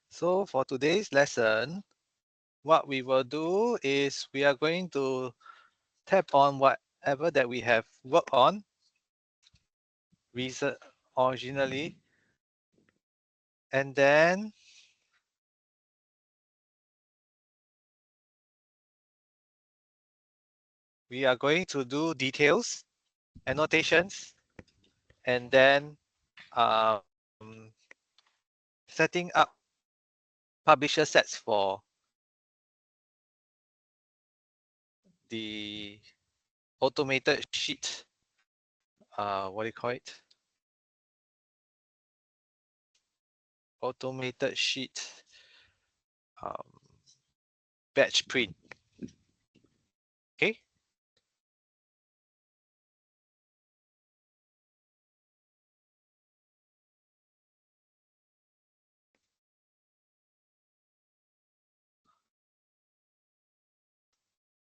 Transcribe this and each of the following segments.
So for today's lesson, what we will do is we are going to tap on whatever that we have worked on originally, and then we are going to do details, annotations, and then um, setting up publisher sets for the automated sheet. What do you call it? Automated sheet um, batch print. Okay.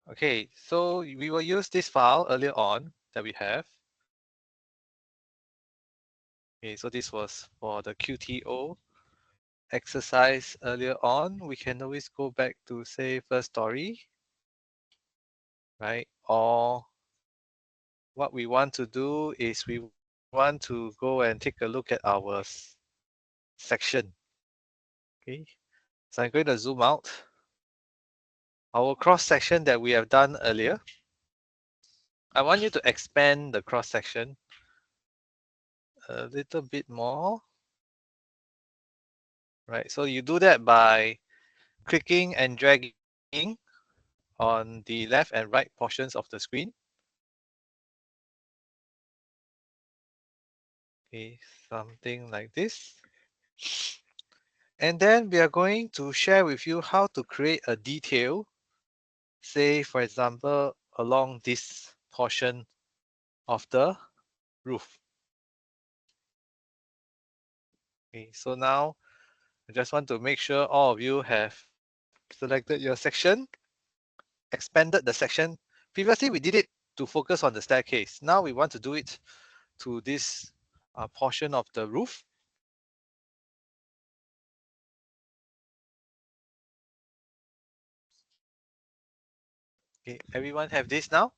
Okay, so we will use this file earlier on that we have. Okay, so this was for the QTO exercise earlier on. We can always go back to say first story, right? Or what we want to do is we want to go and take a look at our section. Okay, so I'm going to zoom out. Our cross section that we have done earlier. I want you to expand the cross section a little bit more. Right, so you do that by clicking and dragging on the left and right portions of the screen. Okay, something like this. And then we are going to share with you how to create a detail, say for example, along this portion of the roof. Okay, so now I just want to make sure all of you have selected your section, expanded the section. Previously, we did it to focus on the staircase. Now we want to do it to this portion of the roof. Okay, everyone have this now?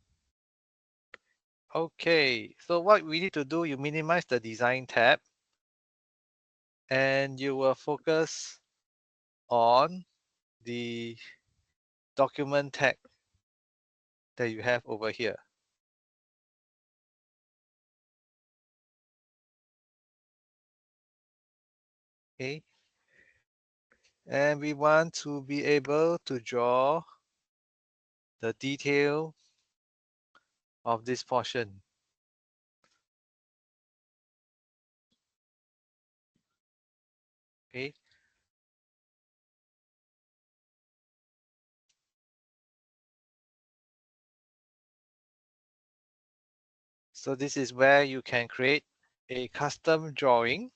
Okay, so what we need to do, you minimize the design tab and you will focus on the document tag that you have over here. Okay, and we want to be able to draw the detail of this portion. Okay, so this is where you can create a custom drawing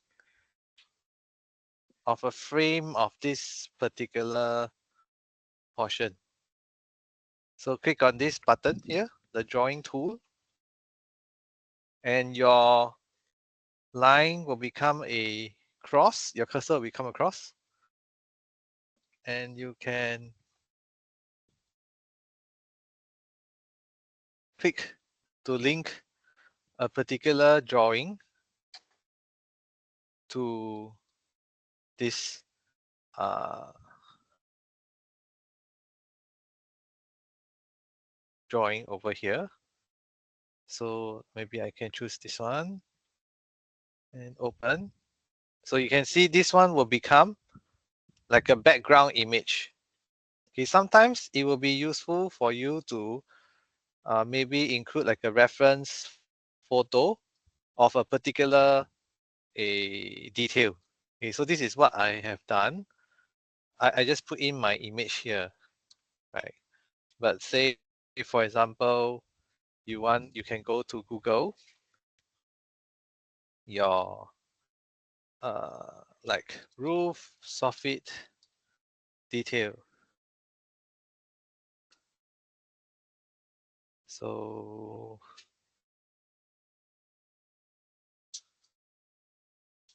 of a frame of this particular portion. So click on this button here, the drawing tool, and your line will become a cross, your cursor will become a cross, and you can click to link a particular drawing to this drawing over here. So maybe I can choose this one and open. So you can see this one will become like a background image. Okay, sometimes it will be useful for you to maybe include like a reference photo of a particular detail. Okay, so this is what I have done. I just put in my image here, right? But say, if, for example, you can go to Google your like roof soffit detail. So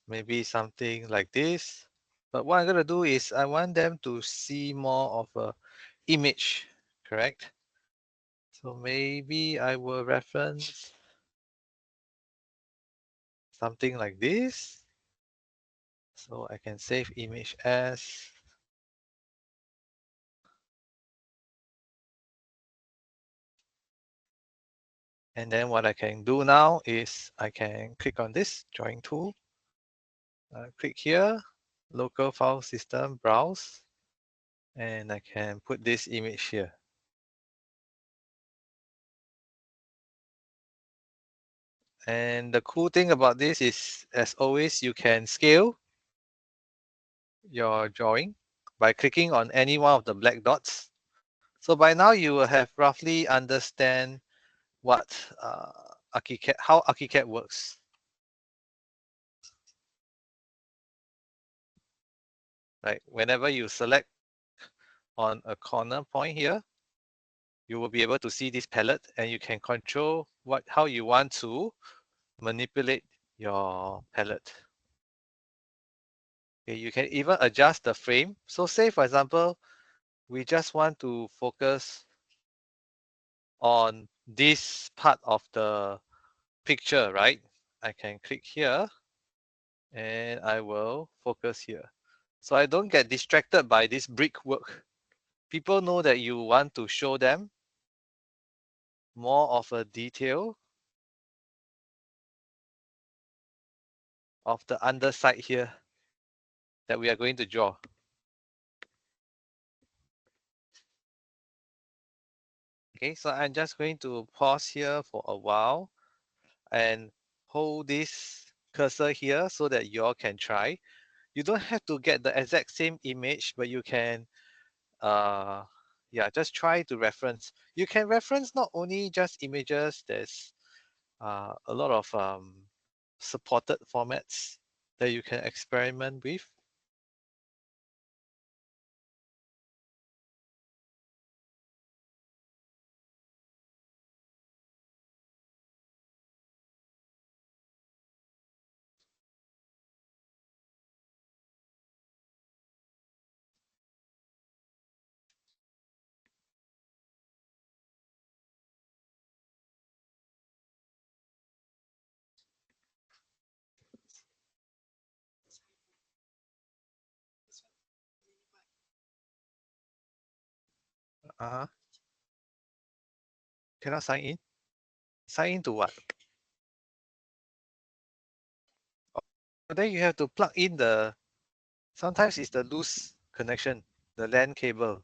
maybe something like this. But what I'm going to do is I want them to see more of a image, correct? So maybe I will reference something like this. So I can save image as. And then what I can do now is I can click on this drawing tool. Click here, local file system, browse, and I can put this image here. And the cool thing about this is, as always, you can scale your drawing by clicking on any one of the black dots. So by now you will have roughly understand what Archicad, how Archicad works. Right, whenever you select on a corner point here, you will be able to see this palette, and you can control how you want to manipulate your palette. Okay, you can even adjust the frame. So say for example, we just want to focus on this part of the picture, right? I can click here and I will focus here. So I don't get distracted by this brickwork. People know that you want to show them more of a detail of the underside here that we are going to draw. Okay, so I'm just going to pause here for a while and hold this cursor here so that you all can try. You don't have to get the exact same image, but you can yeah, just try to reference. You can reference not only just images, there's a lot of supported formats that you can experiment with. Uh-huh. Cannot sign in? Sign in to what? Oh, then you have to plug in the, sometimes it's the loose connection, the LAN cable.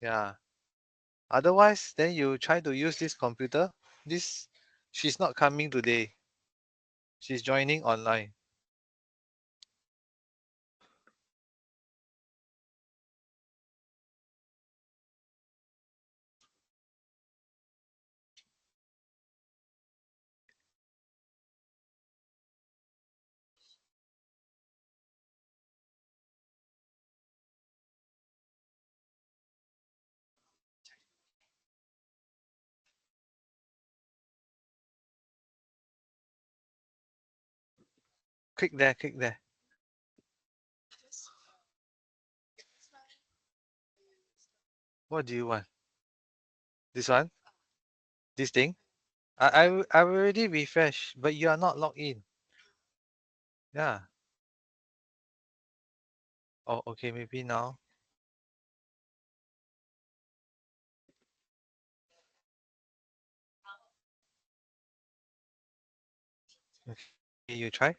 Yeah. Otherwise, then you try to use this computer. This, she's not coming today. She's joining online. Click there, click there. What do you want? This one? This thing? I already refreshed, but you are not logged in. Yeah. Oh, okay, maybe now. Okay, you try.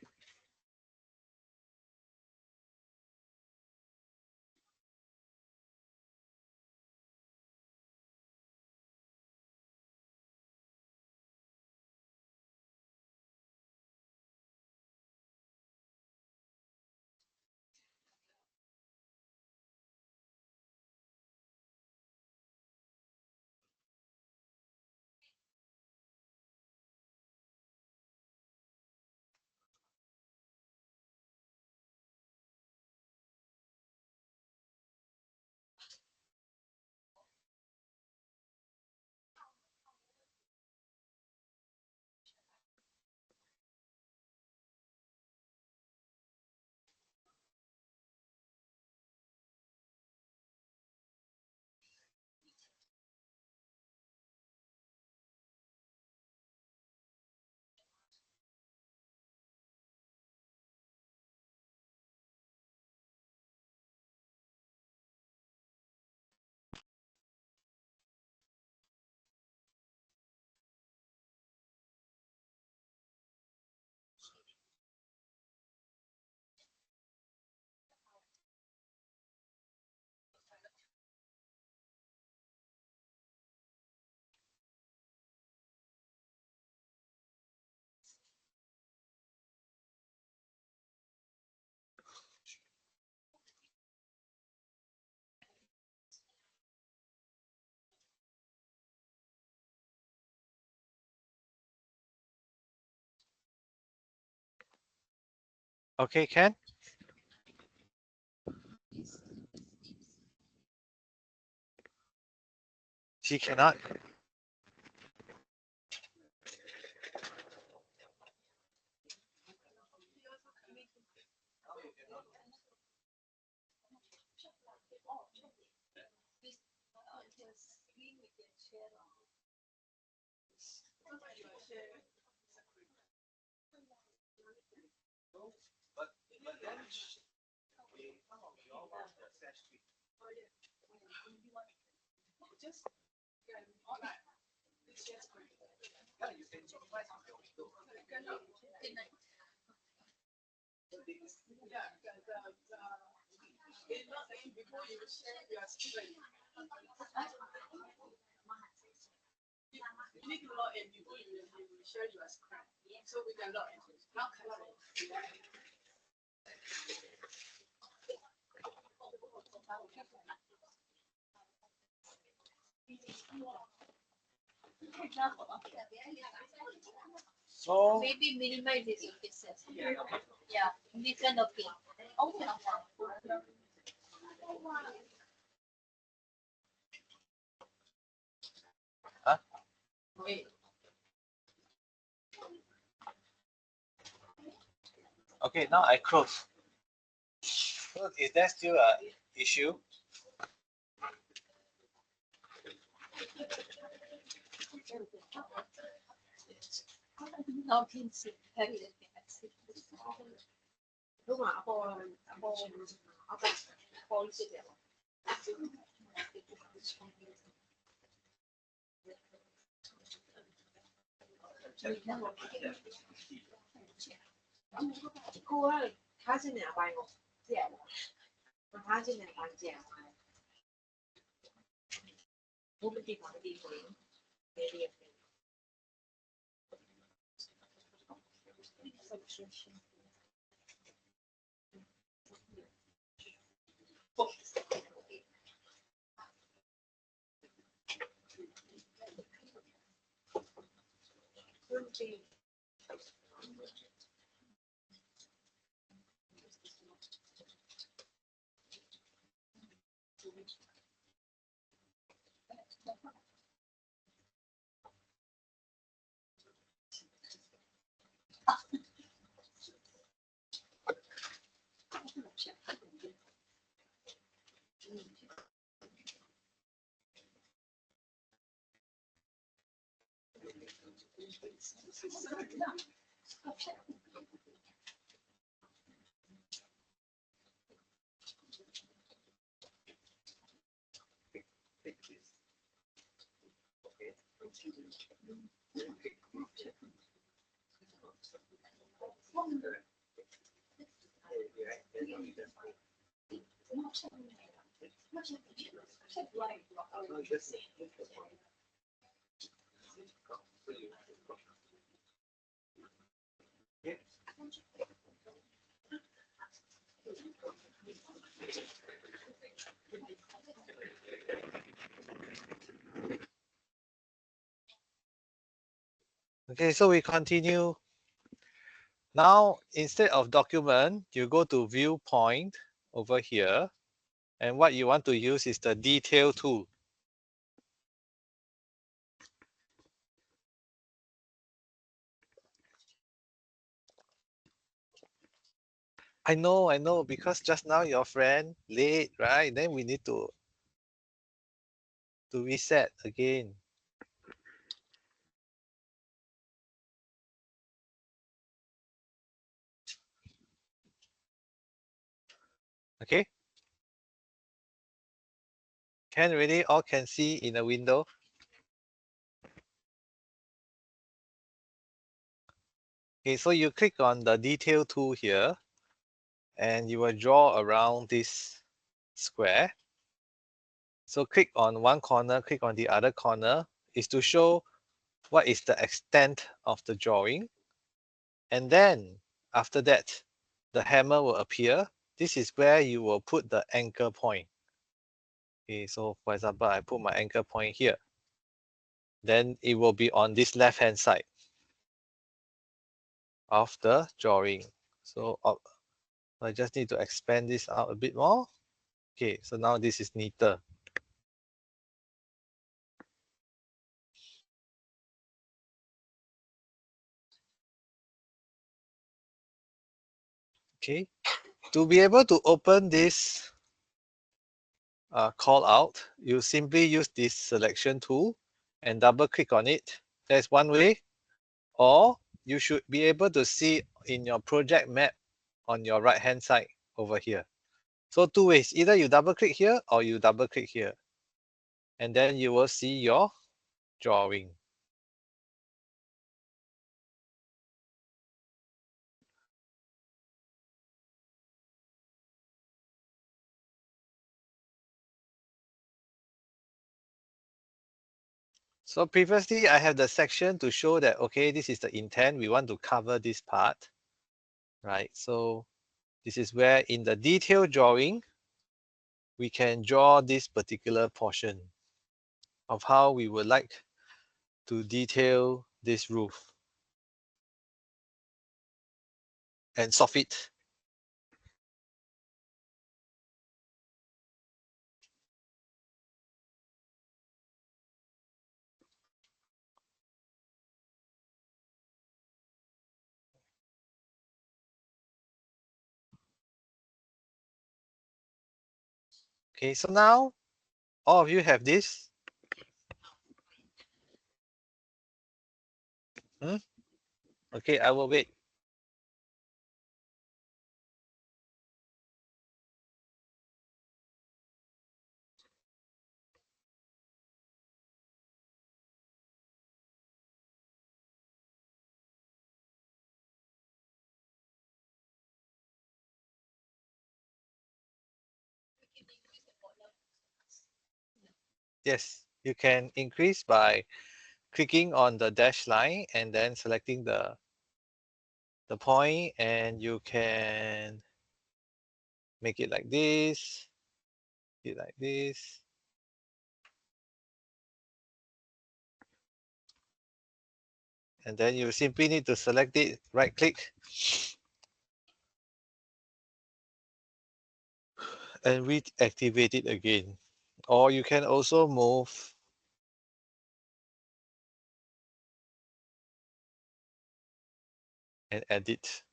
Okay, can? She cannot. So Maybe minimize this pieces. Yeah, this kind of thing. huh? Okay, now I close. So is there still a issue? Now can see. Đúng rồi, ako policy dia. Cô ơi, 他是哪班哦？他是哪班姐？我们地方的地方，别地方。Okay, so we continue. Now, instead of document, you go to viewpoint over here. And what you want to use is the detail tool. I know, because just now your friend late, right? Then we need to reset again. Okay? Can really all can see in the window? Okay, so you click on the detail tool here and you will draw around this square. So click on one corner, click on the other corner is to show what is the extent of the drawing. And then after that, the hammer will appear. This is where you will put the anchor point. Okay, so for example, I put my anchor point here. Then it will be on this left-hand side of the drawing. So I just need to expand this out a bit more. Okay, so now this is neater. Okay, to be able to open this call out, you simply use this selection tool and double click on it. That's one way. Or you should be able to see in your project map on your right hand side over here. So two ways, either you double click here or you double click here. And then you will see your drawing. So previously I have the section to show that, okay, this is the intent. We want to cover this part, right? So this is where in the detail drawing, we can draw this particular portion of how we would like to detail this roof and soffit. Okay, so now all of you have this. Hmm? Okay, I will wait. Yes, you can increase by clicking on the dash line and then selecting the point, and you can make it like this, it like this. And then you simply need to select it, right click, and reactivate it again. Or you can also move and edit.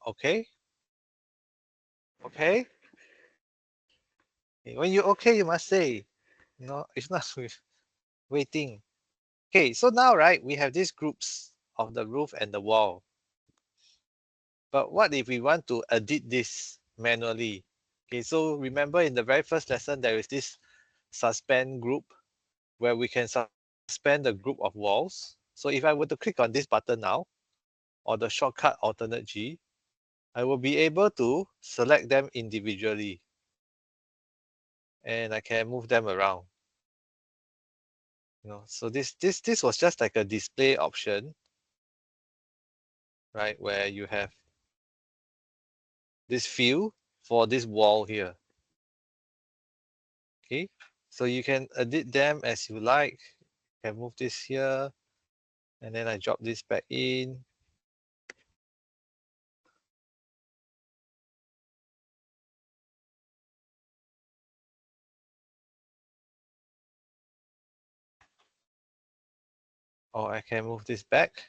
Okay, okay. When you okay, you must say, no, it's not waiting. Okay, so now, right, we have these groups of the roof and the wall. But what if we want to edit this manually? Okay, so remember in the very first lesson, there is this suspend group where we can suspend the group of walls. So if I were to click on this button now, or the shortcut alternate G, I will be able to select them individually. And I can move them around. So this was just like a display option, right? Where you have this view for this wall here. Okay, so you can edit them as you like. You can move this here, and then I drop this back in. Or I can move this back.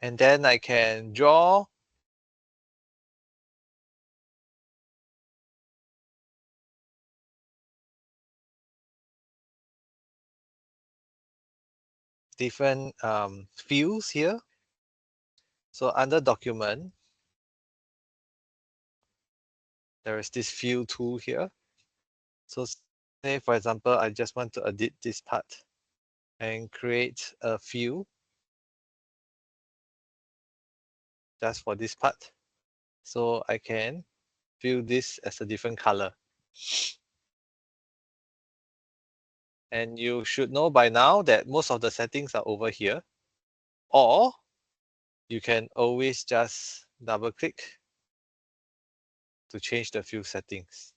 And then I can draw different fields here. So under document, there is this field tool here. So say for example, I just want to edit this part and create a field just for this part. So I can fill this as a different color. And you should know by now that most of the settings are over here. Or you can always just double click to change the fill settings.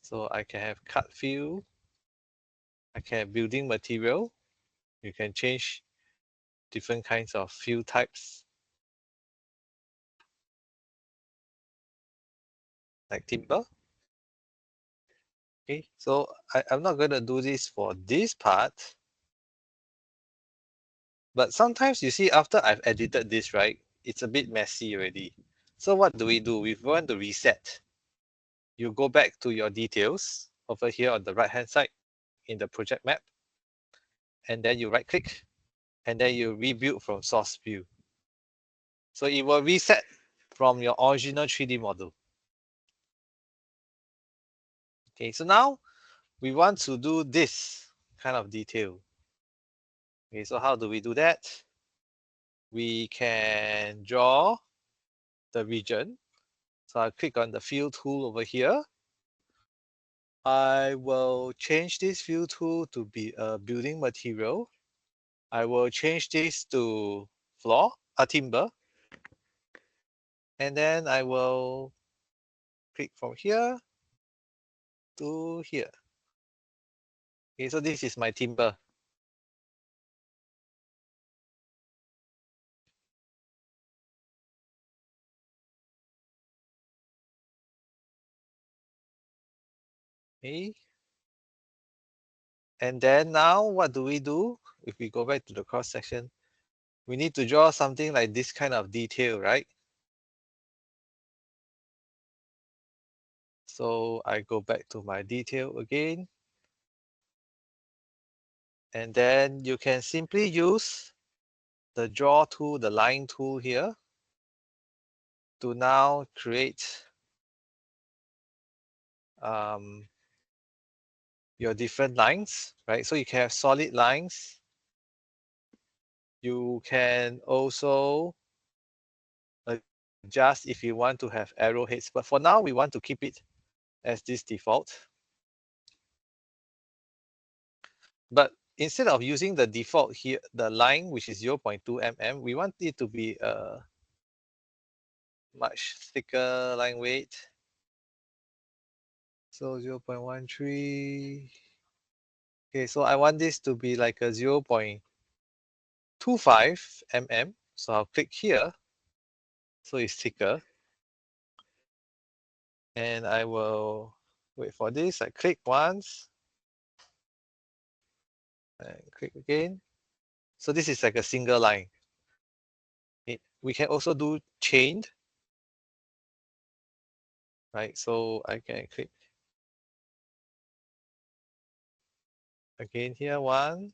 So I can have cut fill, I can have building material. You can change different kinds of fill types like timber. Okay, so I'm not going to do this for this part. But sometimes you see after I've edited this, right, it's a bit messy already. So what do? We want to reset. You go back to your details over here on the right hand side in the project map, and then you right click, and then you rebuild from source view. So it will reset from your original 3D model. Okay, so now we want to do this kind of detail. Okay, so how do we do that? We can draw the region. So I'll click on the fill tool over here. I will change this fill tool to be a building material. I will change this to floor, a timber. And then I will click from here to here. Okay, so this is my timber. Okay. And then now what do we do? If we go back to the cross section, we need to draw something like this kind of detail, right? So I go back to my detail again. And then you can simply use the draw tool, the line tool here to now create your different lines, right? So you can have solid lines. You can also adjust if you want to have arrowheads, but for now we want to keep it as this default. But instead of using the default here, the line which is 0.2 mm, we want it to be a much thicker line weight. So 0.13. Okay, so I want this to be like a 0.25 mm. So I'll click here. So it's thicker. And I will wait for this. I click once and click again. So this is like a single line. We can also do chained, right? So I can click again here, 1,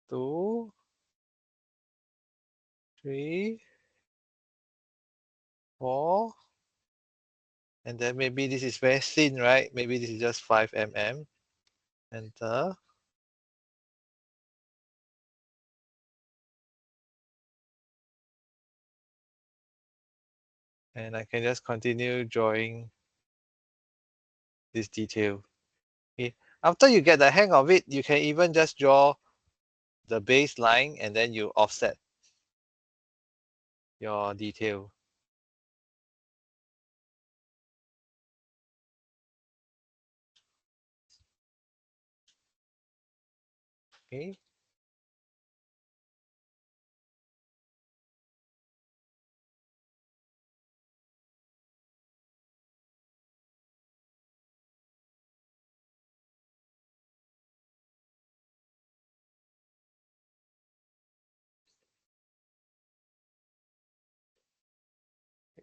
2, 3, 4, and then maybe this is very thin, right? Maybe this is just 5 mm. Enter. And I can just continue drawing this detail. Okay. After you get the hang of it, you can even just draw the baseline and then you offset your detail. Okay.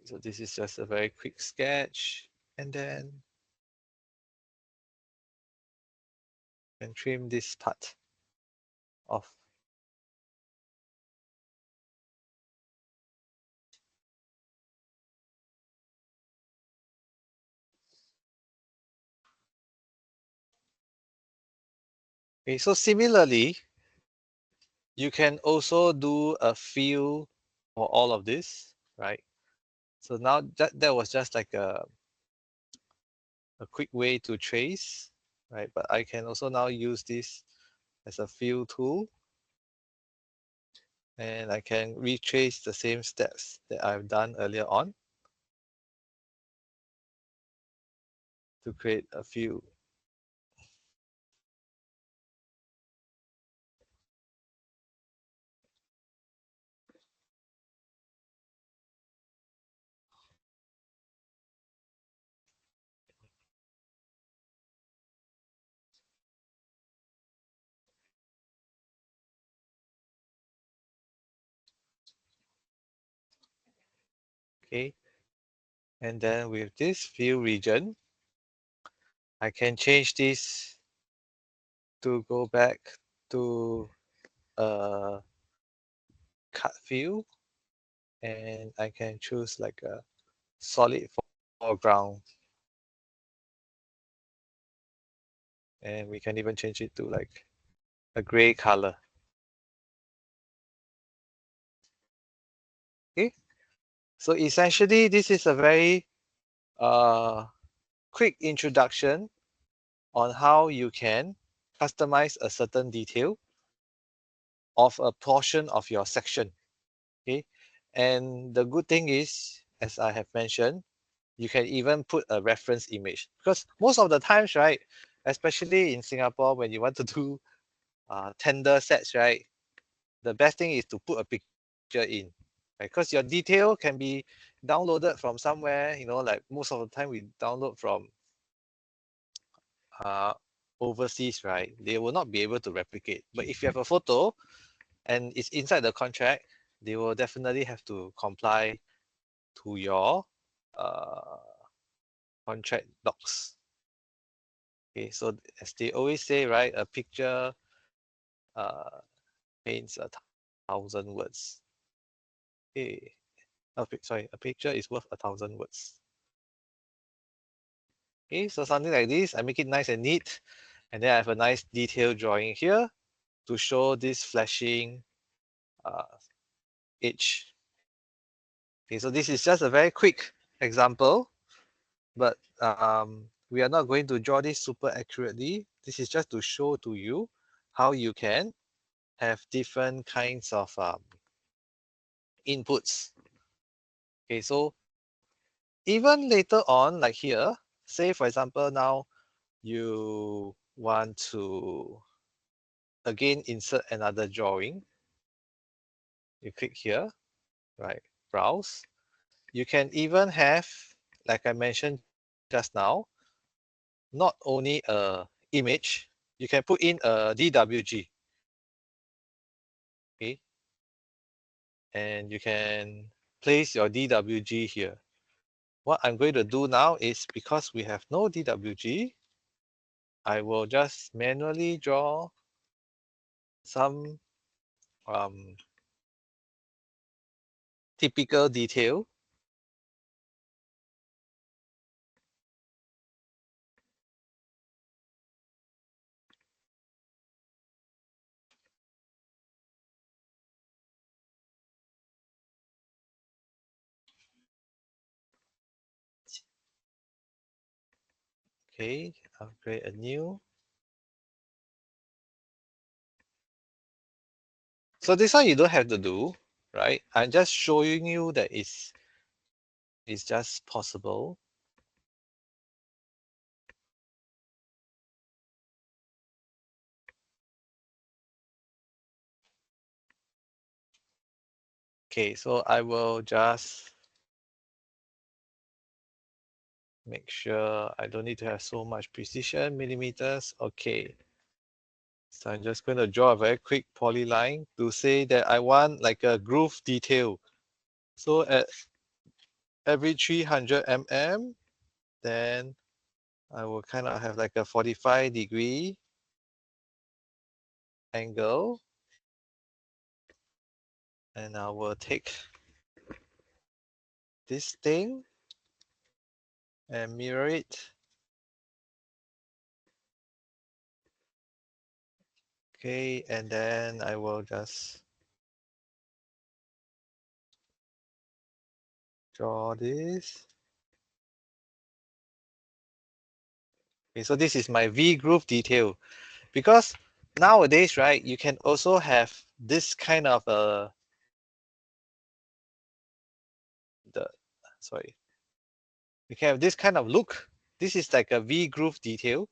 So this is just a very quick sketch, and then you can trim this part off. Okay, so similarly, you can also do a fill for all of this, right? So now that was just like a a quick way to trace, right? But I can also now use this as a fill tool, and I can retrace the same steps that I've done earlier on to create a fill. Okay, and then with this fill region, I can change this to go back to a cut fill, and I can choose like a solid foreground, and we can even change it to like a gray color. Okay, so essentially this is a very uh, quick introduction on how you can customize a certain detail of a portion of your section. Okay, and the good thing is, as I have mentioned, you can even put a reference image, because most of the times, right, especially in Singapore, when you want to do tender sets, right, the best thing is to put a picture in, right? Because your detail can be downloaded from somewhere, like most of the time we download from uh, overseas, right? They will not be able to replicate. But if you have a photo and it's inside the contract, they will definitely have to comply to your uh, contract docs. Okay, so as they always say, right, a picture uh, paints 1,000 words. Okay, sorry, a picture is worth 1,000 words. Okay, so something like this, I make it nice and neat, and then I have a nice detailed drawing here to show this flashing uh, edge. Okay, so this is just a very quick example, but we are not going to draw this super accurately. This is just to show to you how you can have different kinds of inputs. Okay, so even later on, like here, say for example, now you want to again insert another drawing. You click here, right? Browse. You can even have, like I mentioned just now, not only a image, you can put in a DWG. Okay, and you can place your DWG here. What I'm going to do now is, because we have no DWG, I will just manually draw some typical detail. Okay, I'll create a new. So this one you don't have to do, right? I'm just showing you that it's just possible. Okay, so I will just make sure I don't need to have so much precision, millimeters. Okay. So I'm just going to draw a very quick polyline to say that I want like a groove detail. So at every 300 mm, then I will kind of have like a 45-degree angle. And I will take this thing and mirror it. Okay, and then I will just draw this. Okay, so this is my V groove detail. Because nowadays, right, you can also have this kind of the sorry, you can have this kind of look. This is like a V groove detail,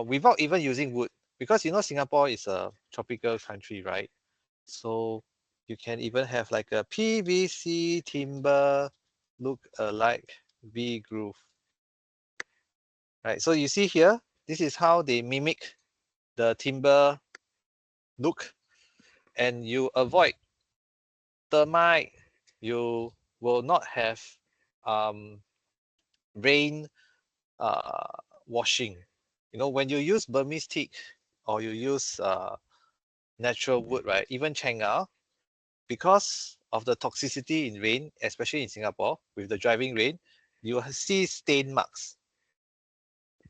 without even using wood. Because you know Singapore is a tropical country, right? So you can even have like a PVC timber look alike V groove, right? So you see here, this is how they mimic the timber look, and you avoid termite. You will not have um, rain uh, washing. You know, when you use Burmese teak or you use natural wood, right? Even Chenga, because of the toxicity in rain, especially in Singapore with the driving rain, you will see stain marks.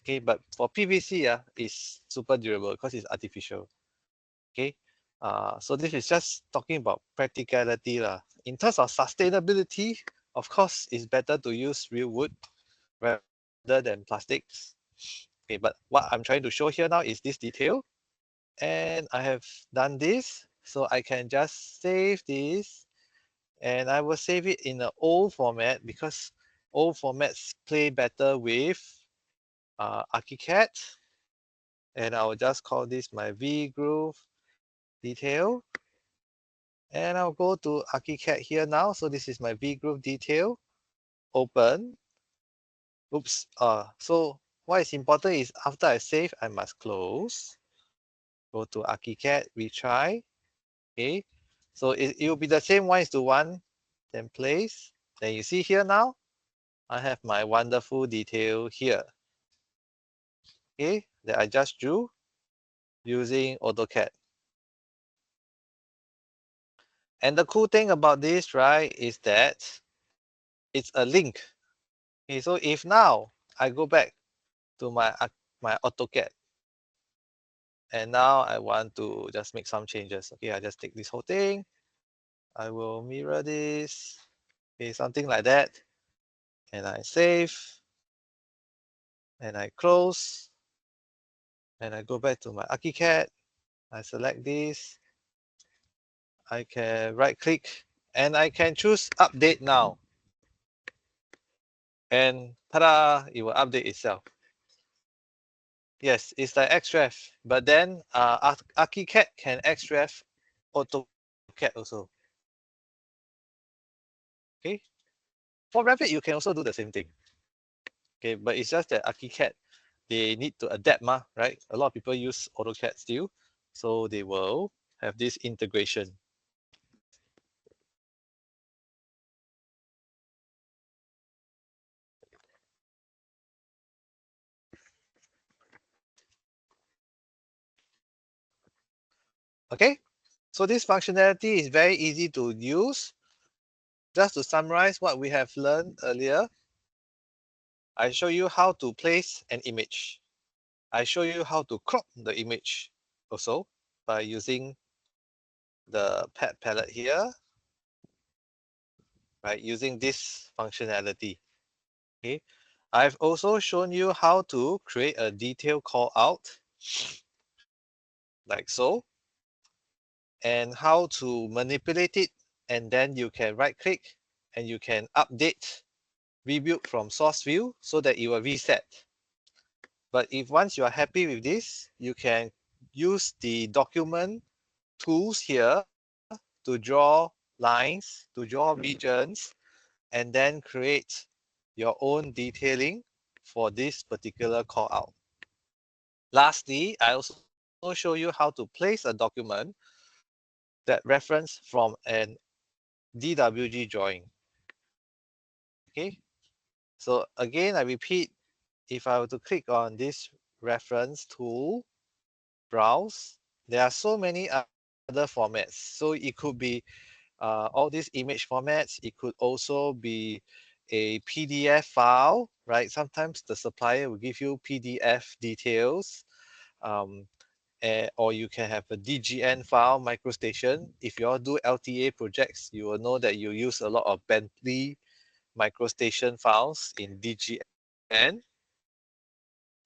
Okay, but for PVC, it's super durable because it's artificial. Okay, so this is just talking about practicality lah. In terms of sustainability, of course, it's better to use real wood rather than plastics. Okay, but what I'm trying to show here now is this detail, and I have done this, so I can just save this, and I will save it in an old format because old formats play better with Archicad, and I will just call this my V groove detail, and I'll go to Archicad here now. So this is my V groove detail. Open. Oops. So what is important is after I save, I must close. Go to Archicad, retry. Okay. So it will be the same 1:1. Then place. Then you see here now, I have my wonderful detail here. Okay, that I just drew using AutoCAD. And the cool thing about this, right, is that it's a link. Okay, so if now I go back to my AutoCAD, and now I want to just make some changes. Okay, I just take this whole thing. I will mirror this. Okay, something like that. And I save. And I close. And I go back to my Archicad. I select this. I can right click and I can choose update now. And ta-da, it will update itself. Yes, it's like Xref, but then Archicad can Xref AutoCAD also. Okay, for Revit you can also do the same thing. Okay, but it's just that Archicad they need to adapt, right? A lot of people use AutoCAD still, so they will have this integration. Okay, so this functionality is very easy to use. Just to summarize what we have learned earlier, I show you how to place an image. I show you how to crop the image also by using the pad palette here, right? Using this functionality. Okay. I've also shown you how to create a detail call out like so, and how to manipulate it, and then you can right click and you can update rebuild from source view so that it will reset. But if once you are happy with this, you can use the document tools here to draw lines, to draw regions, and then create your own detailing for this particular call out. Lastly, I also show you how to place a document that reference from an DWG drawing. Okay, so again, I repeat, if I were to click on this reference tool, browse, there are so many other formats. So it could be all these image formats. It could also be a PDF file, right? Sometimes the supplier will give you PDF details, um, or you can have a DGN file, MicroStation. If you all do LTA projects, you will know that you use a lot of Bentley MicroStation files in DGN.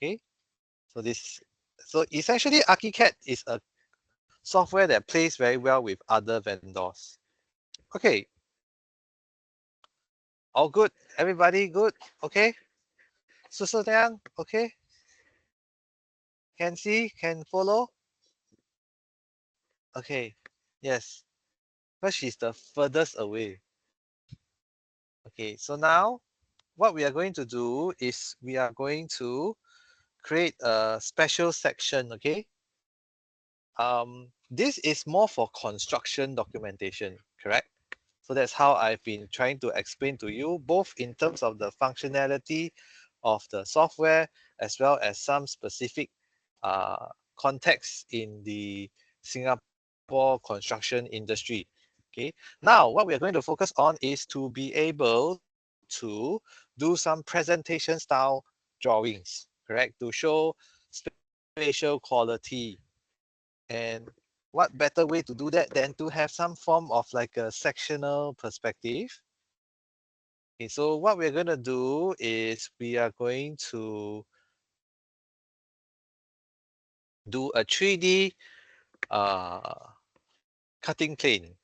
Okay, so this, so essentially Archicad is a software that plays very well with other vendors. Okay, all good, everybody good? Okay, so okay, can see, can follow? Okay, yes, but she's the furthest away. Okay, so now what we are going to do is we are going to create a special section. Okay, this is more for construction documentation, correct? So that's how I've been trying to explain to you, both in terms of the functionality of the software as well as some specific uh, context in the Singapore construction industry. Okay. Now, what we are going to focus on is to be able to do some presentation style drawings, correct? To show spatial quality. And what better way to do that than to have some form of like a sectional perspective. Okay, so what we're going to do is we are going to do a 3D uh, cutting plane.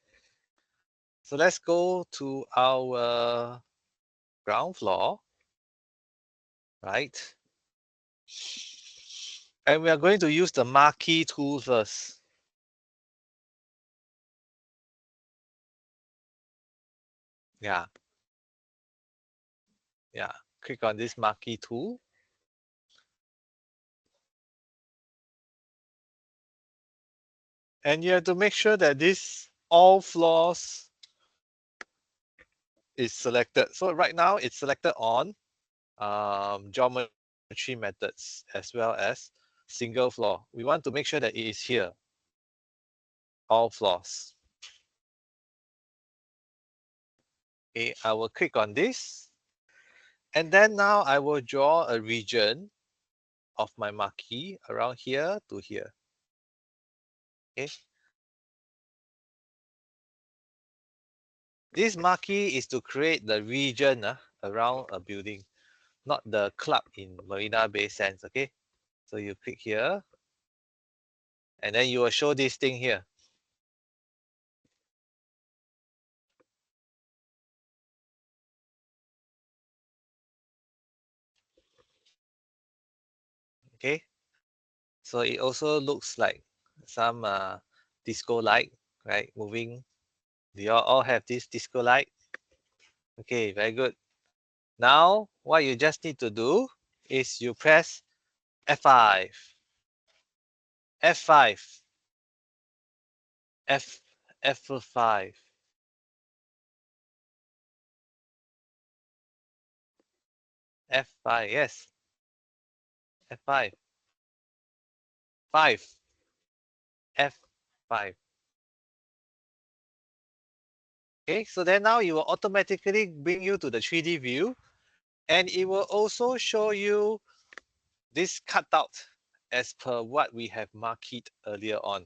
So let's go to our ground floor, right? And we are going to use the marquee tool first. Yeah, yeah. Click on this marquee tool. And you have to make sure that this all floors is selected. So right now it's selected on geometry methods as well as single floor. We want to make sure that it is here, all floors. Okay, I will click on this. And then now I will draw a region of my marquee around here to here. Okay. This marquee is to create the region around a building, not the club in Marina Bay Sands. Okay. So you click here, and then you will show this thing here. Okay. So it also looks like some disco light, right? Moving. Do you all have this disco light? Okay, very good. Now, what you just need to do is you press F5, F5, F, F5, F5, yes, F5, 5, F5. Okay, so then now it will automatically bring you to the 3D view, and it will also show you this cutout as per what we have marked earlier on.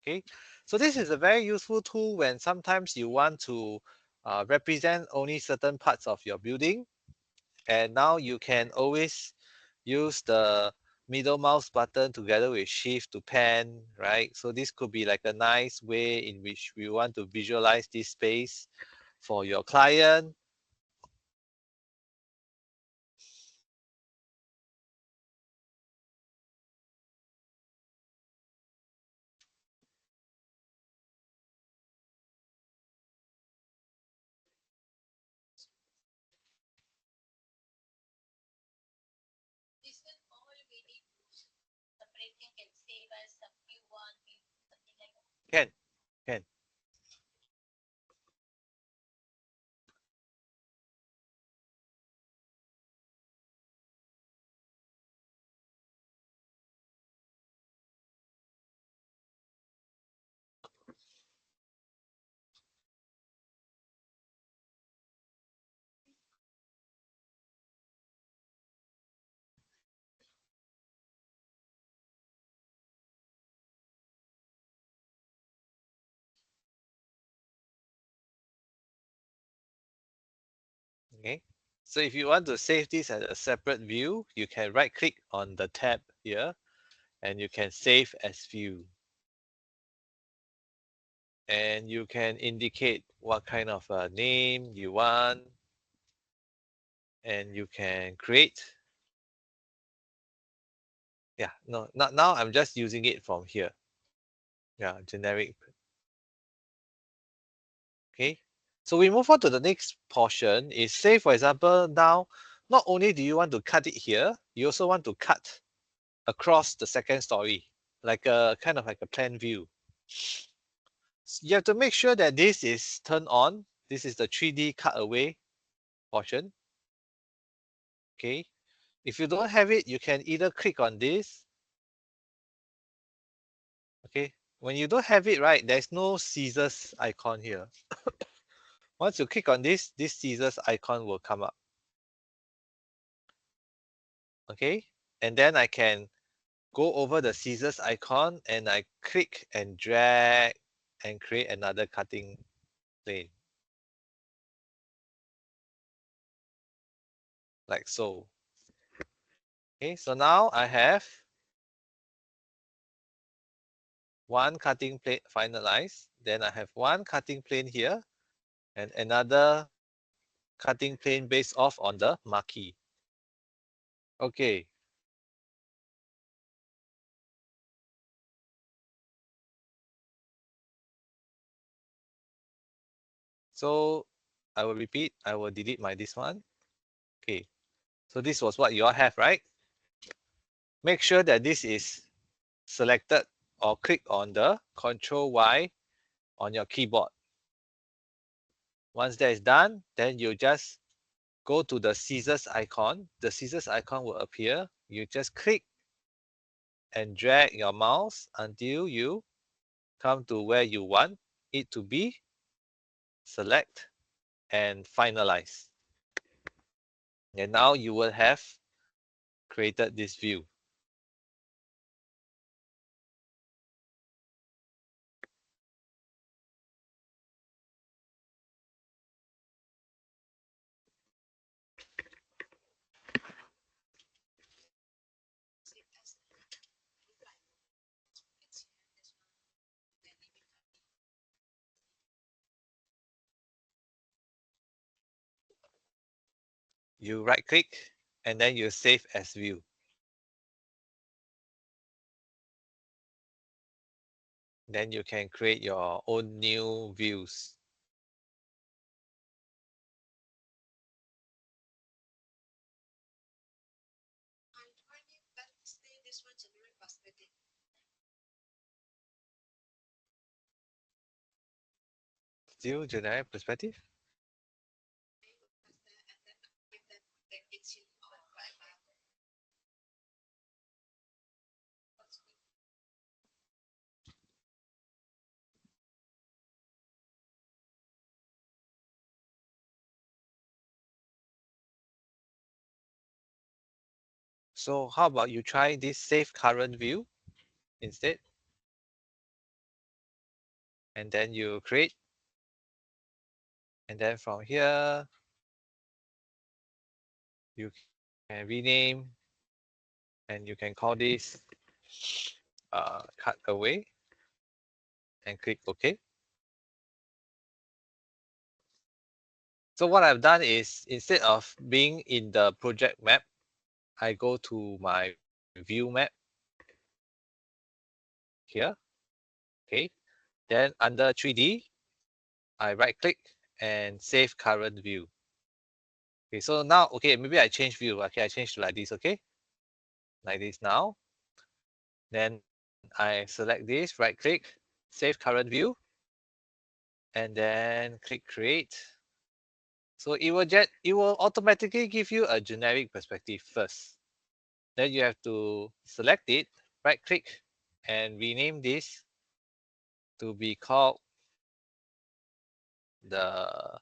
Okay, so this is a very useful tool when sometimes you want to represent only certain parts of your building, and now you can always use the middle mouse button together with shift to pan, right? So this could be like a nice way in which we want to visualize this space for your client. Can, can. Okay. So if you want to save this as a separate view, you can right click on the tab here and you can save as view. And you can indicate what kind of a name you want, and you can create. Yeah, no, not now. I'm just using it from here. Yeah, generic. Okay. So we move on to the next portion is say, for example, now, not only do you want to cut it here, you also want to cut across the second story, like a kind of like a plan view. You have to make sure that this is turned on. This is the 3D cutaway portion. Okay. If you don't have it, you can either click on this. Okay. When you don't have it, right, there's no scissors icon here. Once you click on this scissors icon will come up. Okay. And then I can go over the scissors icon and I click and drag and create another cutting plane. Like so. Okay, so now I have one cutting plane finalized. Then I have one cutting plane here and another cutting plane based off on the marquee. Okay. So I will repeat, I will delete my this one. Okay. So this was what you all have, right? Make sure that this is selected or click on the Control Y on your keyboard. Once that is done, then you just go to the scissors icon. The scissors icon will appear. You just click and drag your mouse until you come to where you want it to be. Select and finalize. And now you will have created this view. You right click and then you save as view. Then you can create your own new views. Still generic perspective. So how about you try this save current view instead? And then you create. And then from here, you can rename and you can call this cut away and click OK. So what I've done is instead of being in the project map, I go to my view map here. Okay. Then under 3D, I right click and save current view. Okay, so now, okay, maybe I change view. Okay, I change to like this, okay? Like this now. Then I select this, right click, save current view, and then click create. So it will automatically give you a generic perspective first. Then you have to select it, right click, and rename this to be called the,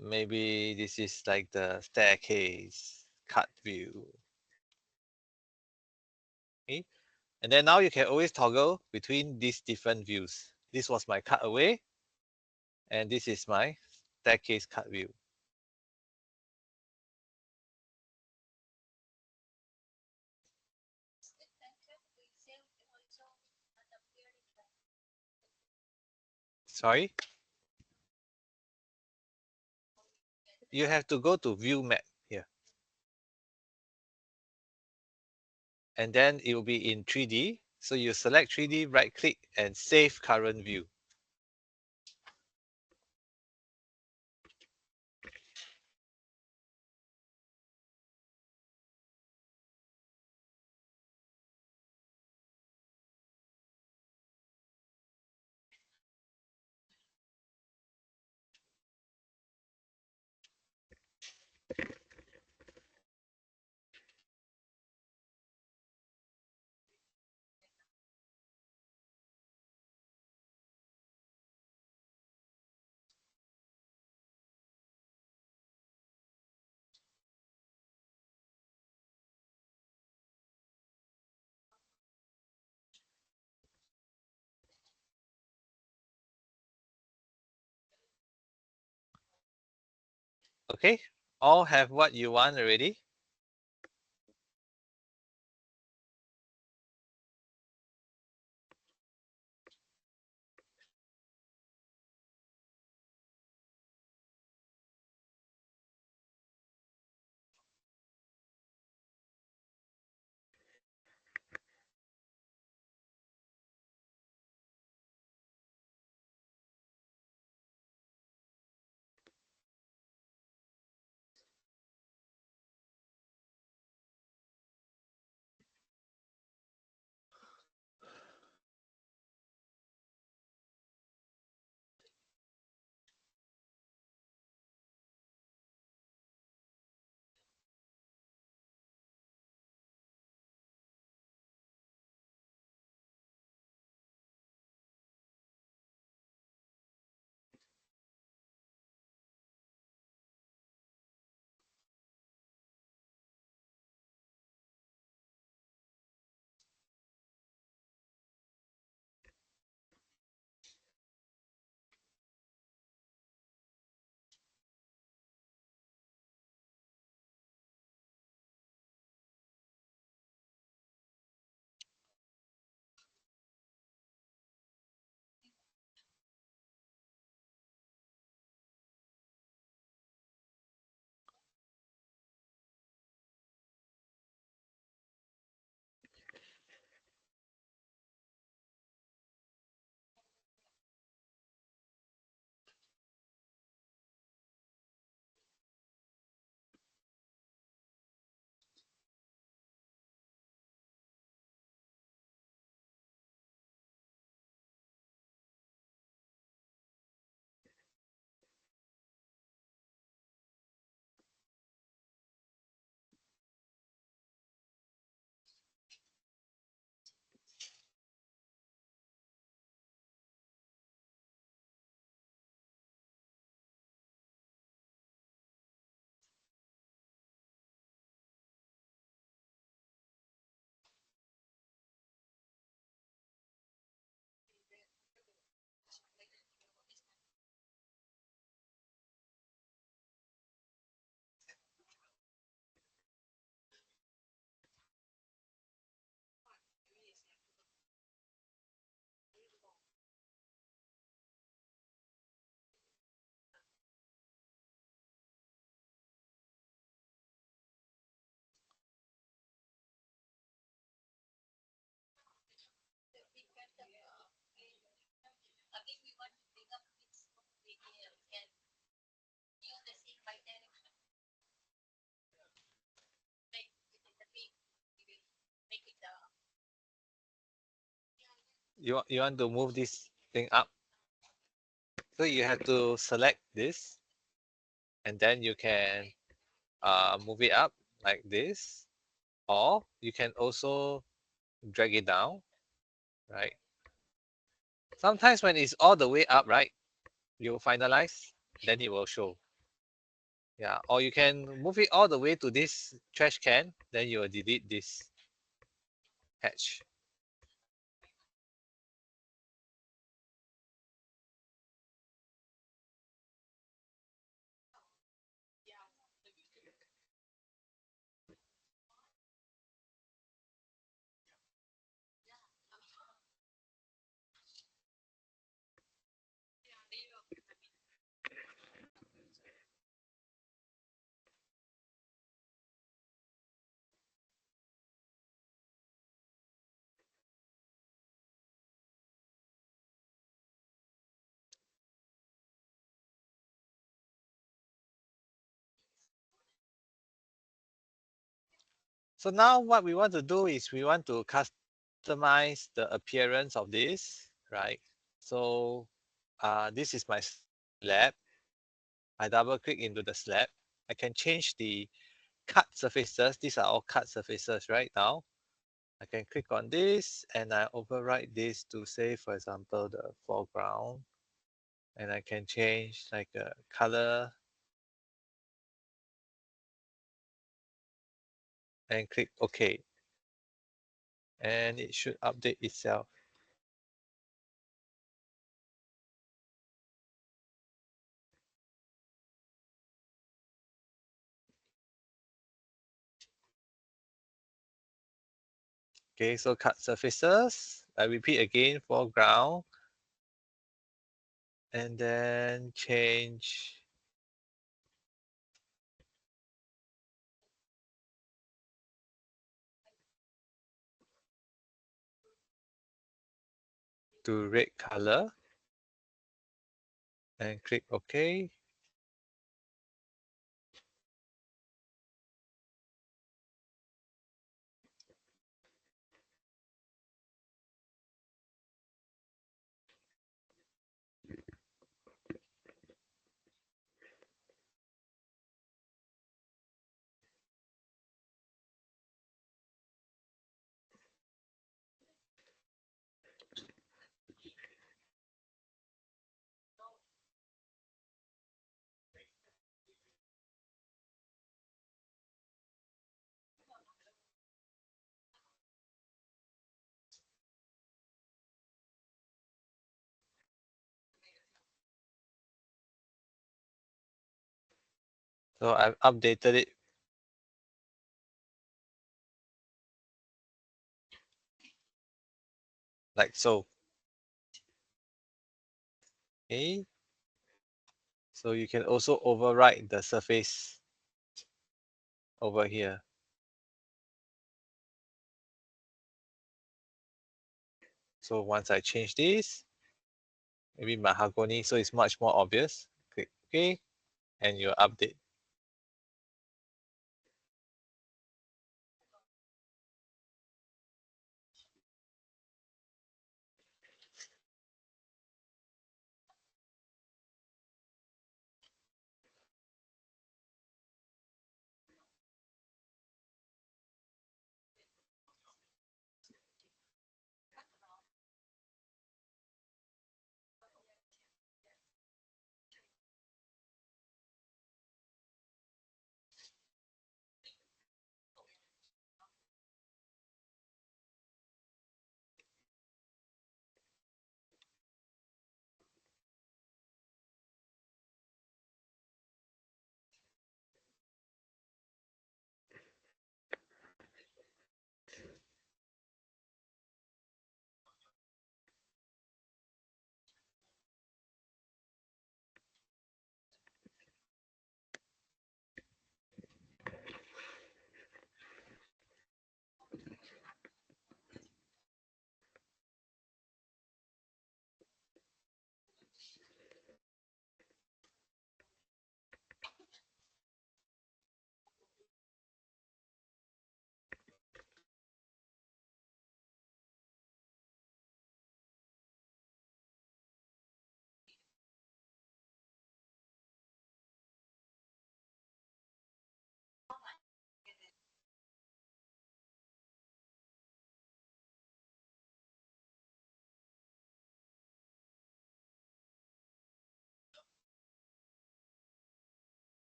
maybe this is like the staircase cut view. Okay. And then now you can always toggle between these different views. This was my cutaway, and this is my staircase cut view. Sorry, you have to go to view map here, and then it will be in 3D. So you select 3D, right click, and save current view. Okay, all have what you want already. You want to move this thing up. So you have to select this, and then you can move it up like this, or you can also drag it down, right? Sometimes when it's all the way up, right, you finalize, then it will show. Yeah, or you can move it all the way to this trash can, then you will delete this hatch. So now what we want to do is we want to customize the appearance of this, right? So this is my slab. I double click into the slab. I can change the cut surfaces. These are all cut surfaces right now. I can click on this and I override this to say, for example, the foreground. And I can change like a color and click OK. And it should update itself. Okay, so cut surfaces. I repeat again, foreground. And then change to red color and click OK. So I've updated it like so. Okay. So you can also override the surface over here. So once I change this, maybe mahogany, so it's much more obvious. Click OK, and you update.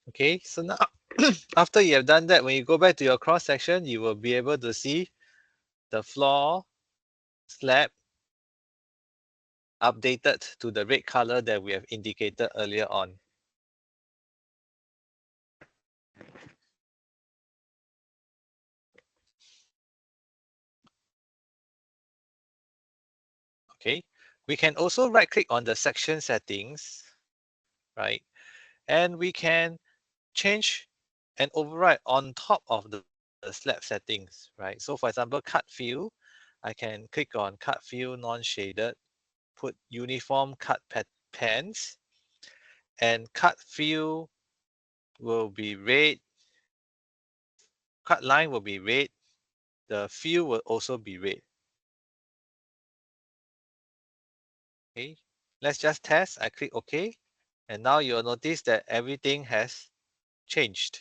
Okay, so now after you have done that, when you go back to your cross section, you will be able to see the floor slab updated to the red color that we have indicated earlier on. Okay, we can also right click on the section settings, right? And we can change and override on top of the slab settings, right? So for example, cut fill, I can click on cut fill non-shaded, put uniform cut pans, and cut fill will be red, cut line will be red, the fill will also be red. Okay, let's just test. I click OK, and now you'll notice that everything has changed.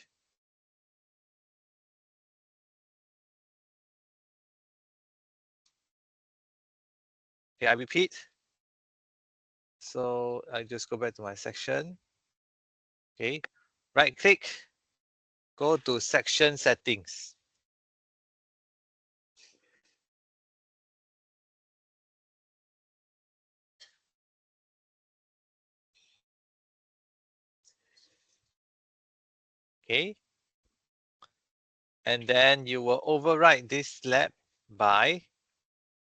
Okay, I repeat. So I just go back to my section. Okay, right click, go to section settings. Okay, and then you will override this slab by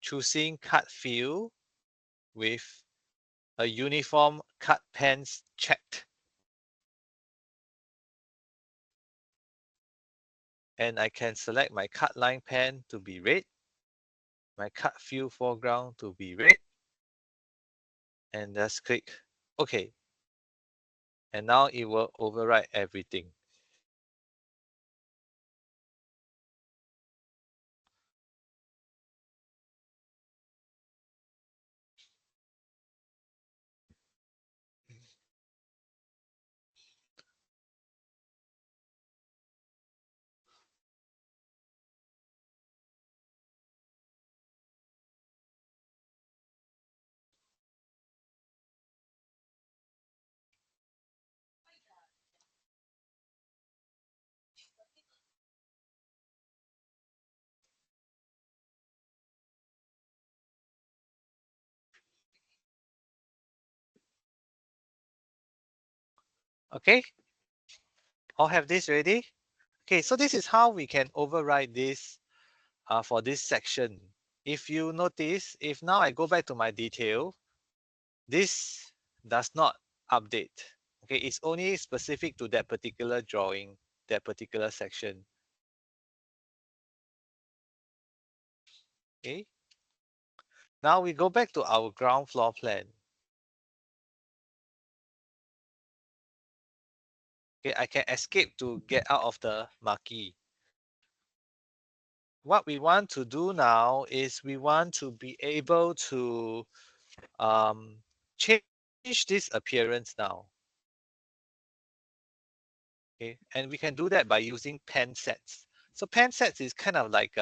choosing cut fill with a uniform cut pans checked. And I can select my cut line pen to be red, my cut fill foreground to be red, and just click OK. And now it will override everything. Okay, all have this ready. Okay, so this is how we can override this for this section. If you notice, if now I go back to my detail, this does not update. Okay, it's only specific to that particular drawing, that particular section. Okay, now we go back to our ground floor plan. Okay, I can escape to get out of the marquee. What we want to do now is we want to be able to change this appearance now. Okay, and we can do that by using pen sets. So pen sets is kind of like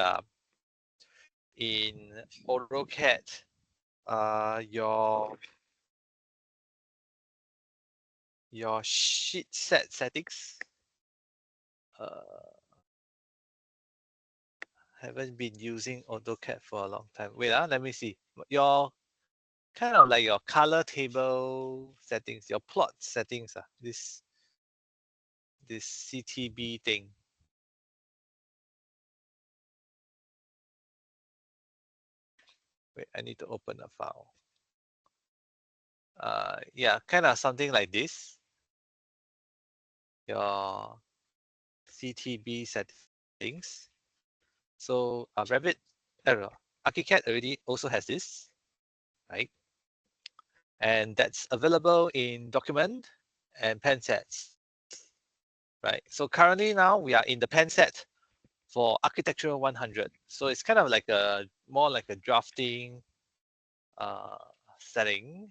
in AutoCAD, your sheet set settings. Haven't been using AutoCAD for a long time. Wait, let me see. Your kind of like your color table settings, your plot settings. This CTB thing. Wait, I need to open a file. Yeah, kind of something like this. Your CTB settings. So Revit, Archicad already also has this, right? And that's available in document and pen sets, right? So currently now we are in the pen set for architectural 100. So it's kind of like a more like a drafting uh, setting.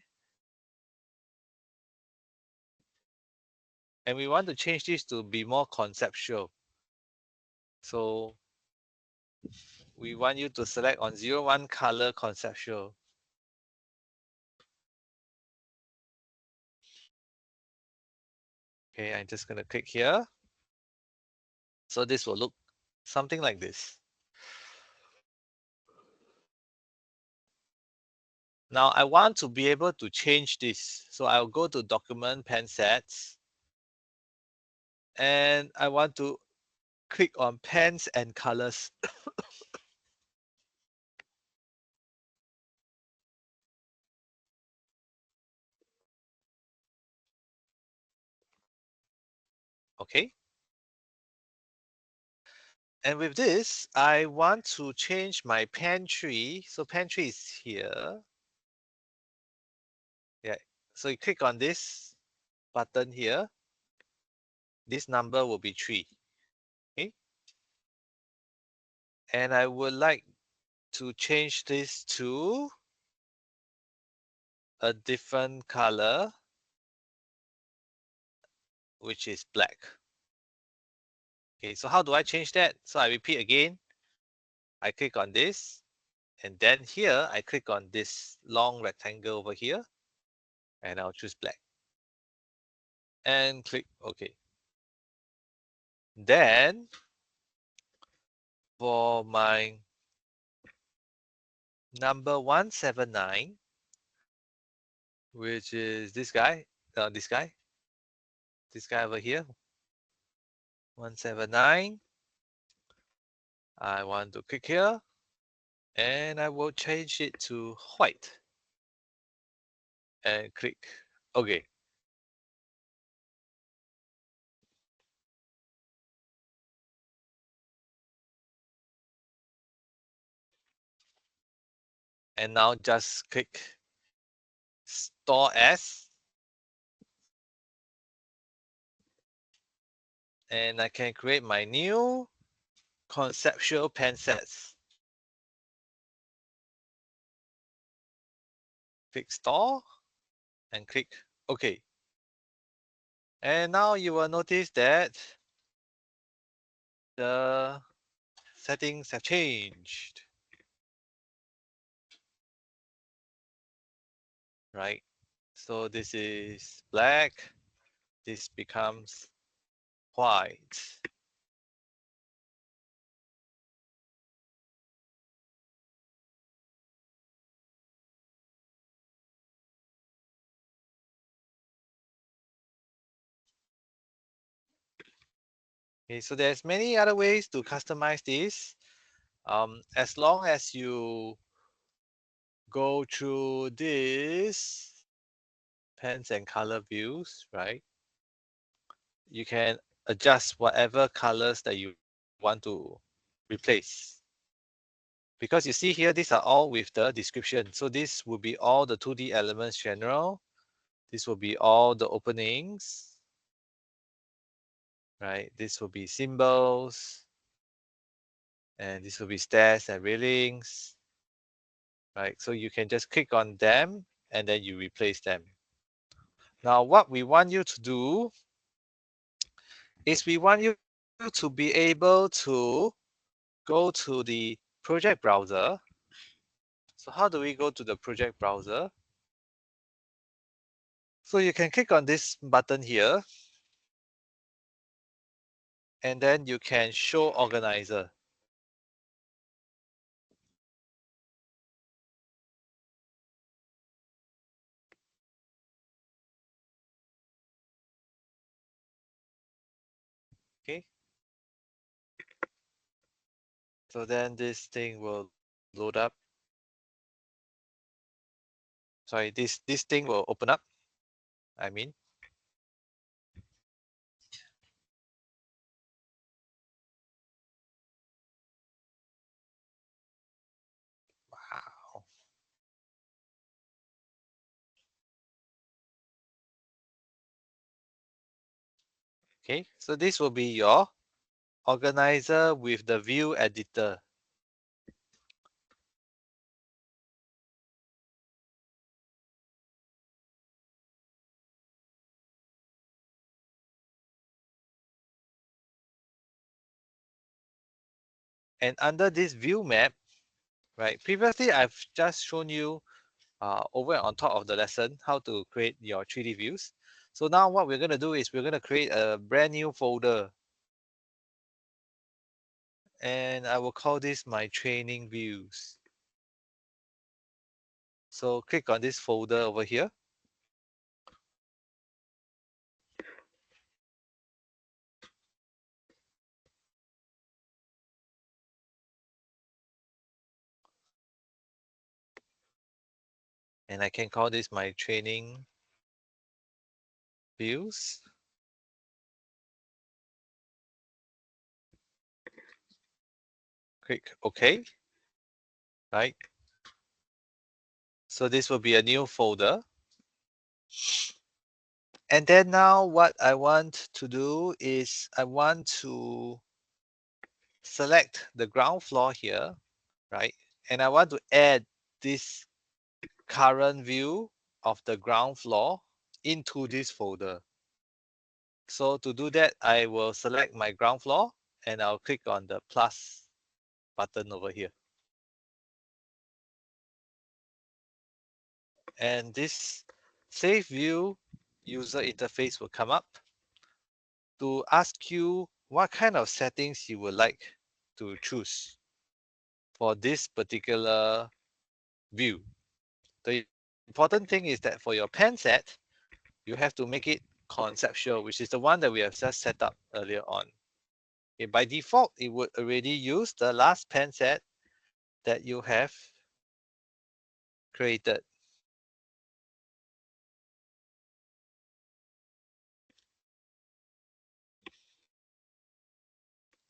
And we want to change this to be more conceptual. So we want you to select on 01 color conceptual. Okay, I'm just going to click here. So this will look something like this. Now I want to be able to change this. So I'll go to document pen sets and I want to click on pens and colors. Okay. And with this, I want to change my pen tree. So pen tree is here. Yeah. So you click on this button here. This number will be 3. Okay. And I would like to change this to a different color, which is black. Okay, so how do I change that? So I repeat again. I click on this, and then here I click on this long rectangle over here, and I'll choose black. And click OK. Then for my number 179, which is this guy, this guy over here, 179. I want to click here, and I will change it to white, and click OK. And now just click Store As, and I can create my new conceptual pen sets. Click Store and click OK. And now you will notice that the settings have changed, right? So this is black, this becomes white. Okay, so there's many other ways to customize this. As long as you go through this pens and color views, right? You can adjust whatever colors that you want to replace. Because you see here, these are all with the description. So this will be all the 2D elements general. This will be all the openings, right? This will be symbols, and this will be stairs and railings, right? So you can just click on them and then you replace them. Now, what we want you to do is we want you to be able to go to the project browser. So how do we go to the project browser? So you can click on this button here, and then you can show organizer. Okay. So then this thing will load up. Sorry, this thing will open up. I mean, wow. Okay, so this will be your organizer with the view editor. And under this view map, right? Previously, I've just shown you over on top of the lesson how to create your 3D views. So now what we're going to do is we're going to create a brand new folder. And I will call this my training views. So click on this folder over here. And I can call this my training views. Click OK, right? So this will be a new folder. And then now what I want to do is I want to select the ground floor here, right? And I want to add this current view of the ground floor into this folder. So to do that, I will select my ground floor and I'll click on the plus button over here. And this save view user interface will come up to ask you what kind of settings you would like to choose for this particular view. The important thing is that for your pen set, you have to make it conceptual, which is the one that we have just set up earlier on. Okay, by default, it would already use the last pen set that you have created.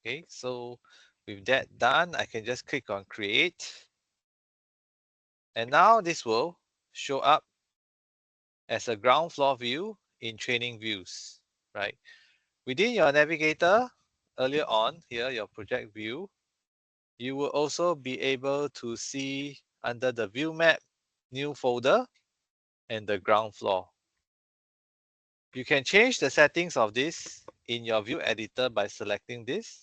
Okay, so with that done, I can just click on create. And now this will show up as a ground floor view in training views, right? Within your navigator, earlier on here, your project view, you will also be able to see under the view map, new folder, and the ground floor. You can change the settings of this in your view editor by selecting this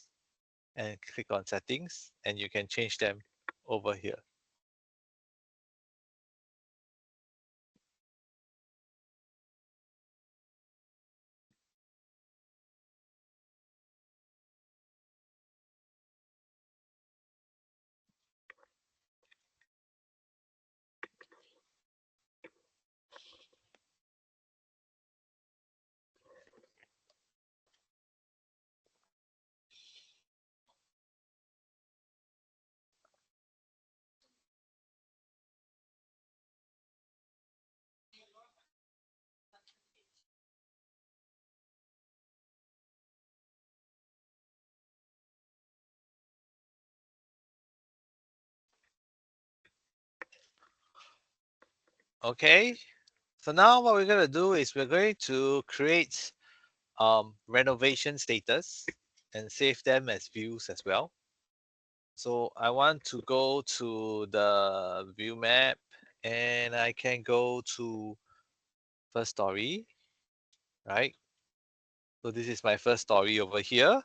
and click on settings, and you can change them over here. Okay, so now what we're going to do is we're going to create renovation status and save them as views as well. So I want to go to the view map and I can go to first story, right? So this is my first story over here.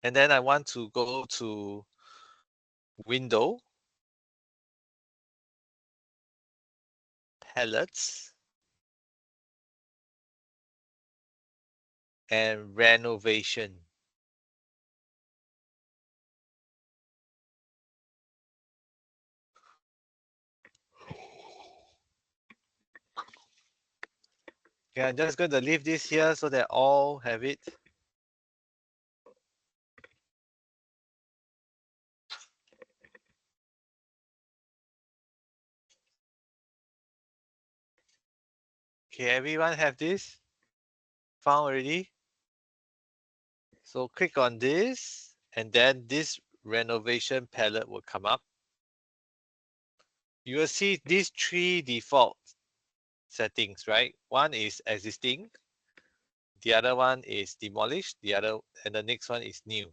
And then I want to go to window, palettes, and renovation. Okay, I'm just going to leave this here so that all have it. Okay, everyone have this found already? So click on this and then this renovation palette will come up. You will see these three default settings, right? One is existing, the other one is demolished, and the next one is new.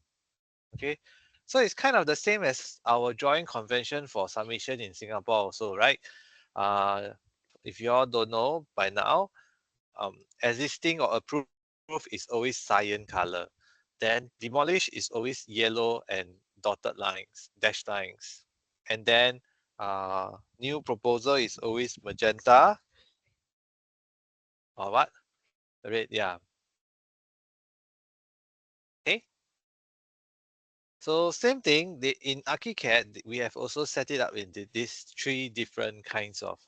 Okay, so it's kind of the same as our drawing convention for submission in Singapore also, right? Uh, if you all don't know by now, existing or approved is always cyan color. Then demolish is always yellow and dotted lines, dashed lines. And then new proposal is always magenta or what? Red, yeah. So same thing, in Archicad, we have also set it up in these three different kinds of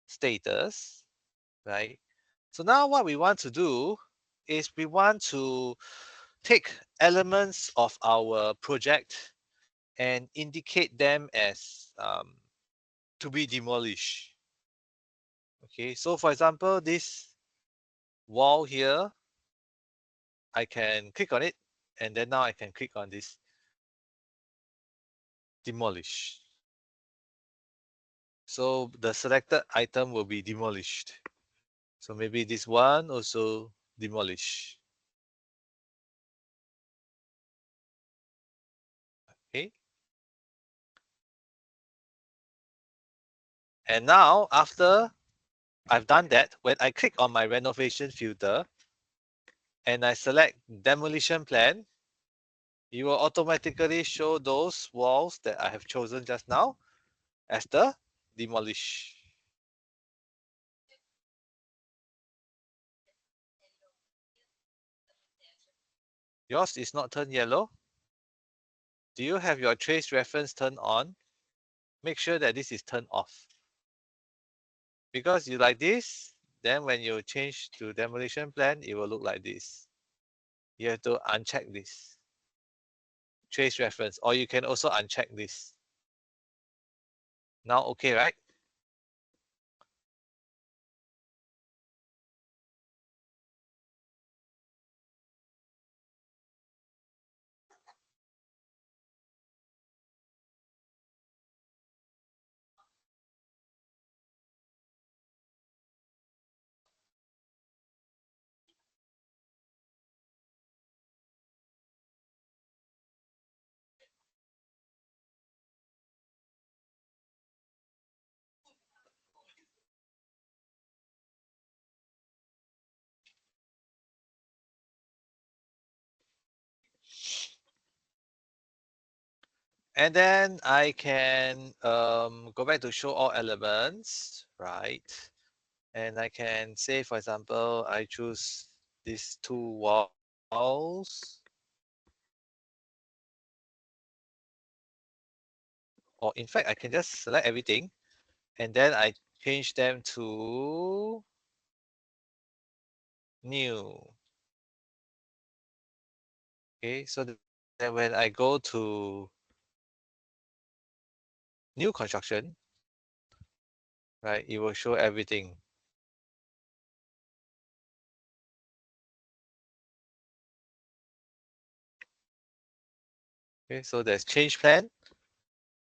status, right? So now what we want to do is we want to take elements of our project and indicate them as to be demolished. Okay, so for example, this wall here, I can click on it, and then now I can click on this demolish. So the selected item will be demolished. So maybe this one also demolish. Okay. And now after I've done that, when I click on my renovation filter and I select demolition plan, it will automatically show those walls that I have chosen just now as the demolish. Yours is not turned yellow. Do you have your trace reference turned on? Make sure that this is turned off. Because you like this, then when you change to demolition plan, it will look like this. You have to uncheck this trace reference, or you can also uncheck this. Now, okay, right? And then I can go back to show all elements, right? And I can say, for example, I choose these two walls. Or in fact, I can just select everything and then I change them to new. Okay, so that when I go to new construction, right, it will show everything. Okay, so there's change plan,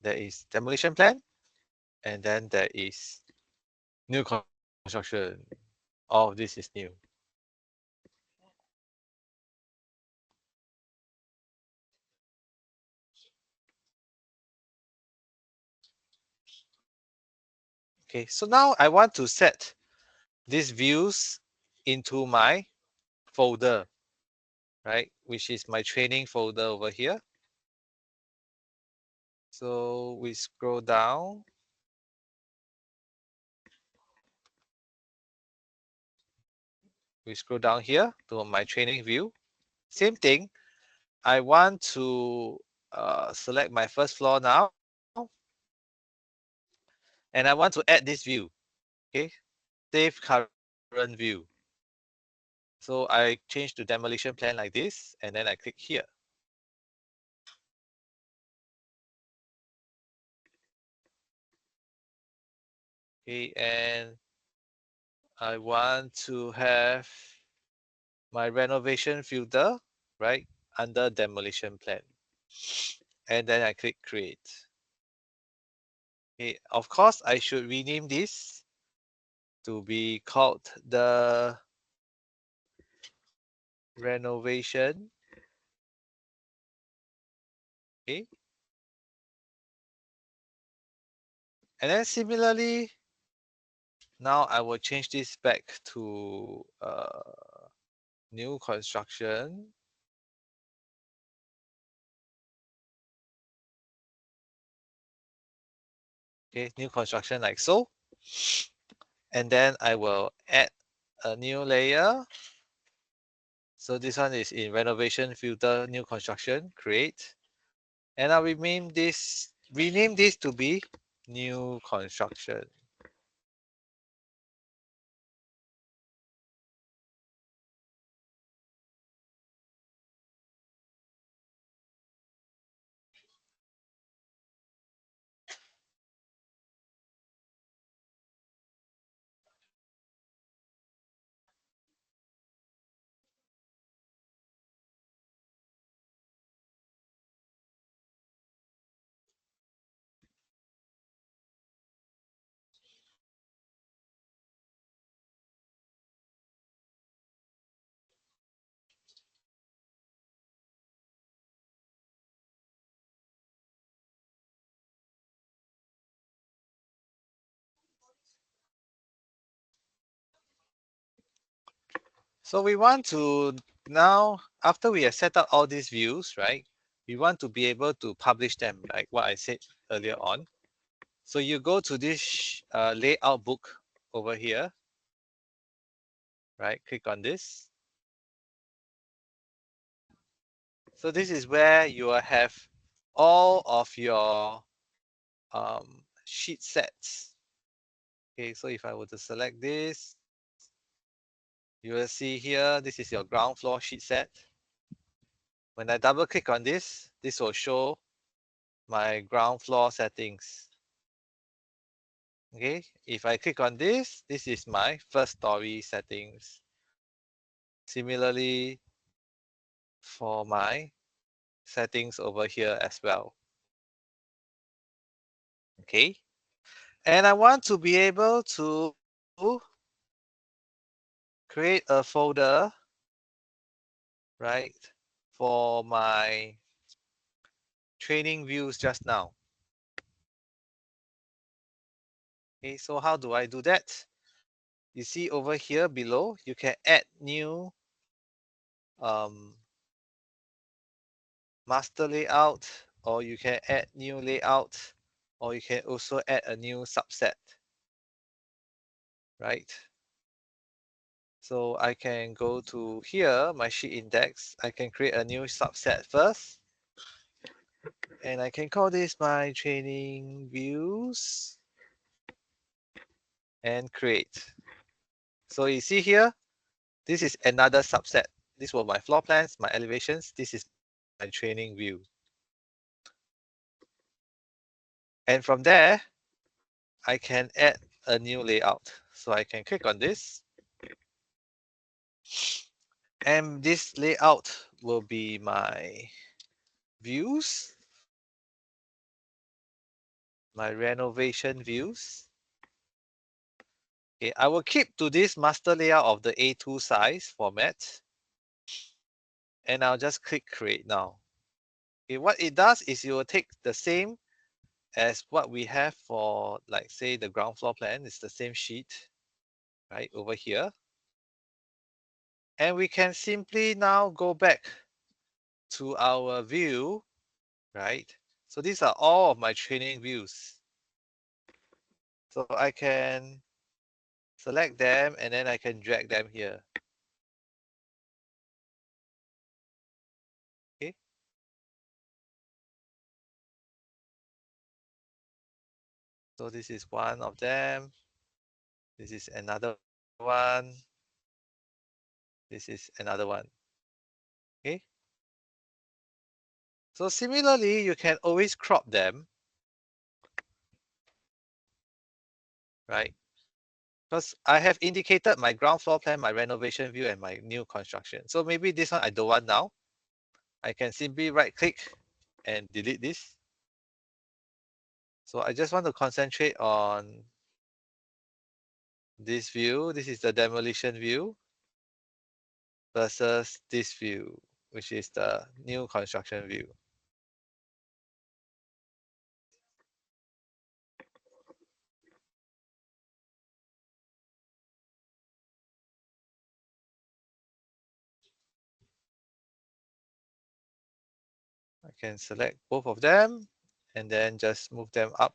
there is demolition plan, and then there is new construction. All of this is new. Okay, so now I want to set these views into my folder, right, which is my training folder over here. So we scroll down. We scroll down here to my training view. Same thing. I want to select my first floor now. And I want to add this view. Okay, save current view. So I change to demolition plan like this, and then I click here. Okay, and I want to have my renovation filter, right, under demolition plan. And then I click create. Okay, of course, I should rename this to be called the renovation. Okay. And then similarly, now I will change this back to new construction. Okay, new construction like so. And then I will add a new layer, So this one is in renovation filter, new construction, create. And I'll rename this to be new construction. So we want to now, after we have set up all these views, right? We want to be able to publish them, like what I said earlier on. So you go to this layout book over here, right? Click on this. So this is where you will have all of your sheet sets. Okay, so if I were to select this, you will see here, this is your ground floor sheet set. When I double click on this, this will show my ground floor settings. Okay, if I click on this, this is my first story settings. Similarly, for my settings over here as well. Okay, and I want to be able to create a folder, right, for my training views just now. Okay, so how do I do that? You see over here below, you can add new master layout, or you can add new layout, or you can also add a new subset, right? So I can go to here, my sheet index. I can create a new subset first. And I can call this my training views and create. So you see here, this is another subset. These were my floor plans, my elevations. This is my training view. And from there, I can add a new layout. So I can click on this. And this layout will be my views, my renovation views. Okay, I will keep to this master layout of the A2 size format. And I'll just click create now. Okay, what it does is it will take the same as what we have for, like, say, the ground floor plan. It's the same sheet, right, over here. And we can simply now go back to our view, right? So these are all of my training views. So I can select them and then I can drag them here. Okay. So this is one of them. This is another one. This is another one. Okay. So similarly, you can always crop them, right? Because I have indicated my ground floor plan, my renovation view, and my new construction. So maybe this one I don't want now. I can simply right click and delete this. So I just want to concentrate on this view. This is the demolition view versus this view, which is the new construction view. I can select both of them and then just move them up.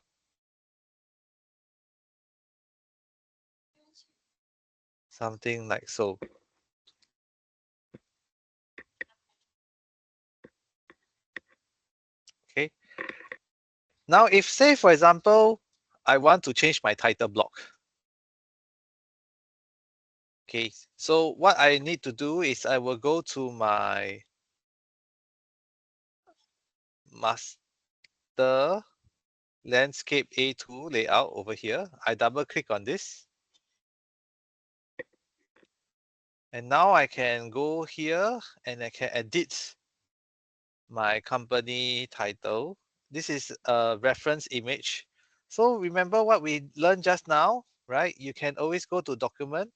Something like so. Now, if say, for example, I want to change my title block. Okay, so what I need to do is I will go to my master landscape A2 layout over here. I double click on this. And now I can go here and I can edit my company title. This is a reference image. So remember what we learned just now, right? You can always go to document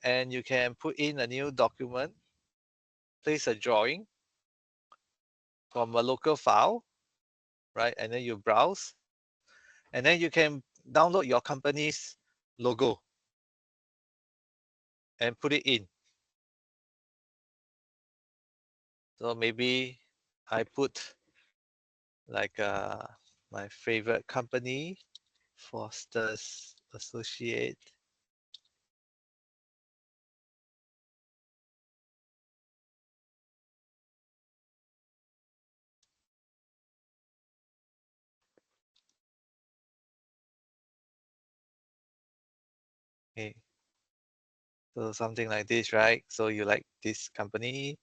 and you can put in a new document, place a drawing from a local file, right? And then you browse and then you can download your company's logo and put it in. So maybe I put like my favorite company, Foster's Associate. Okay, so something like this, right? So you like this company,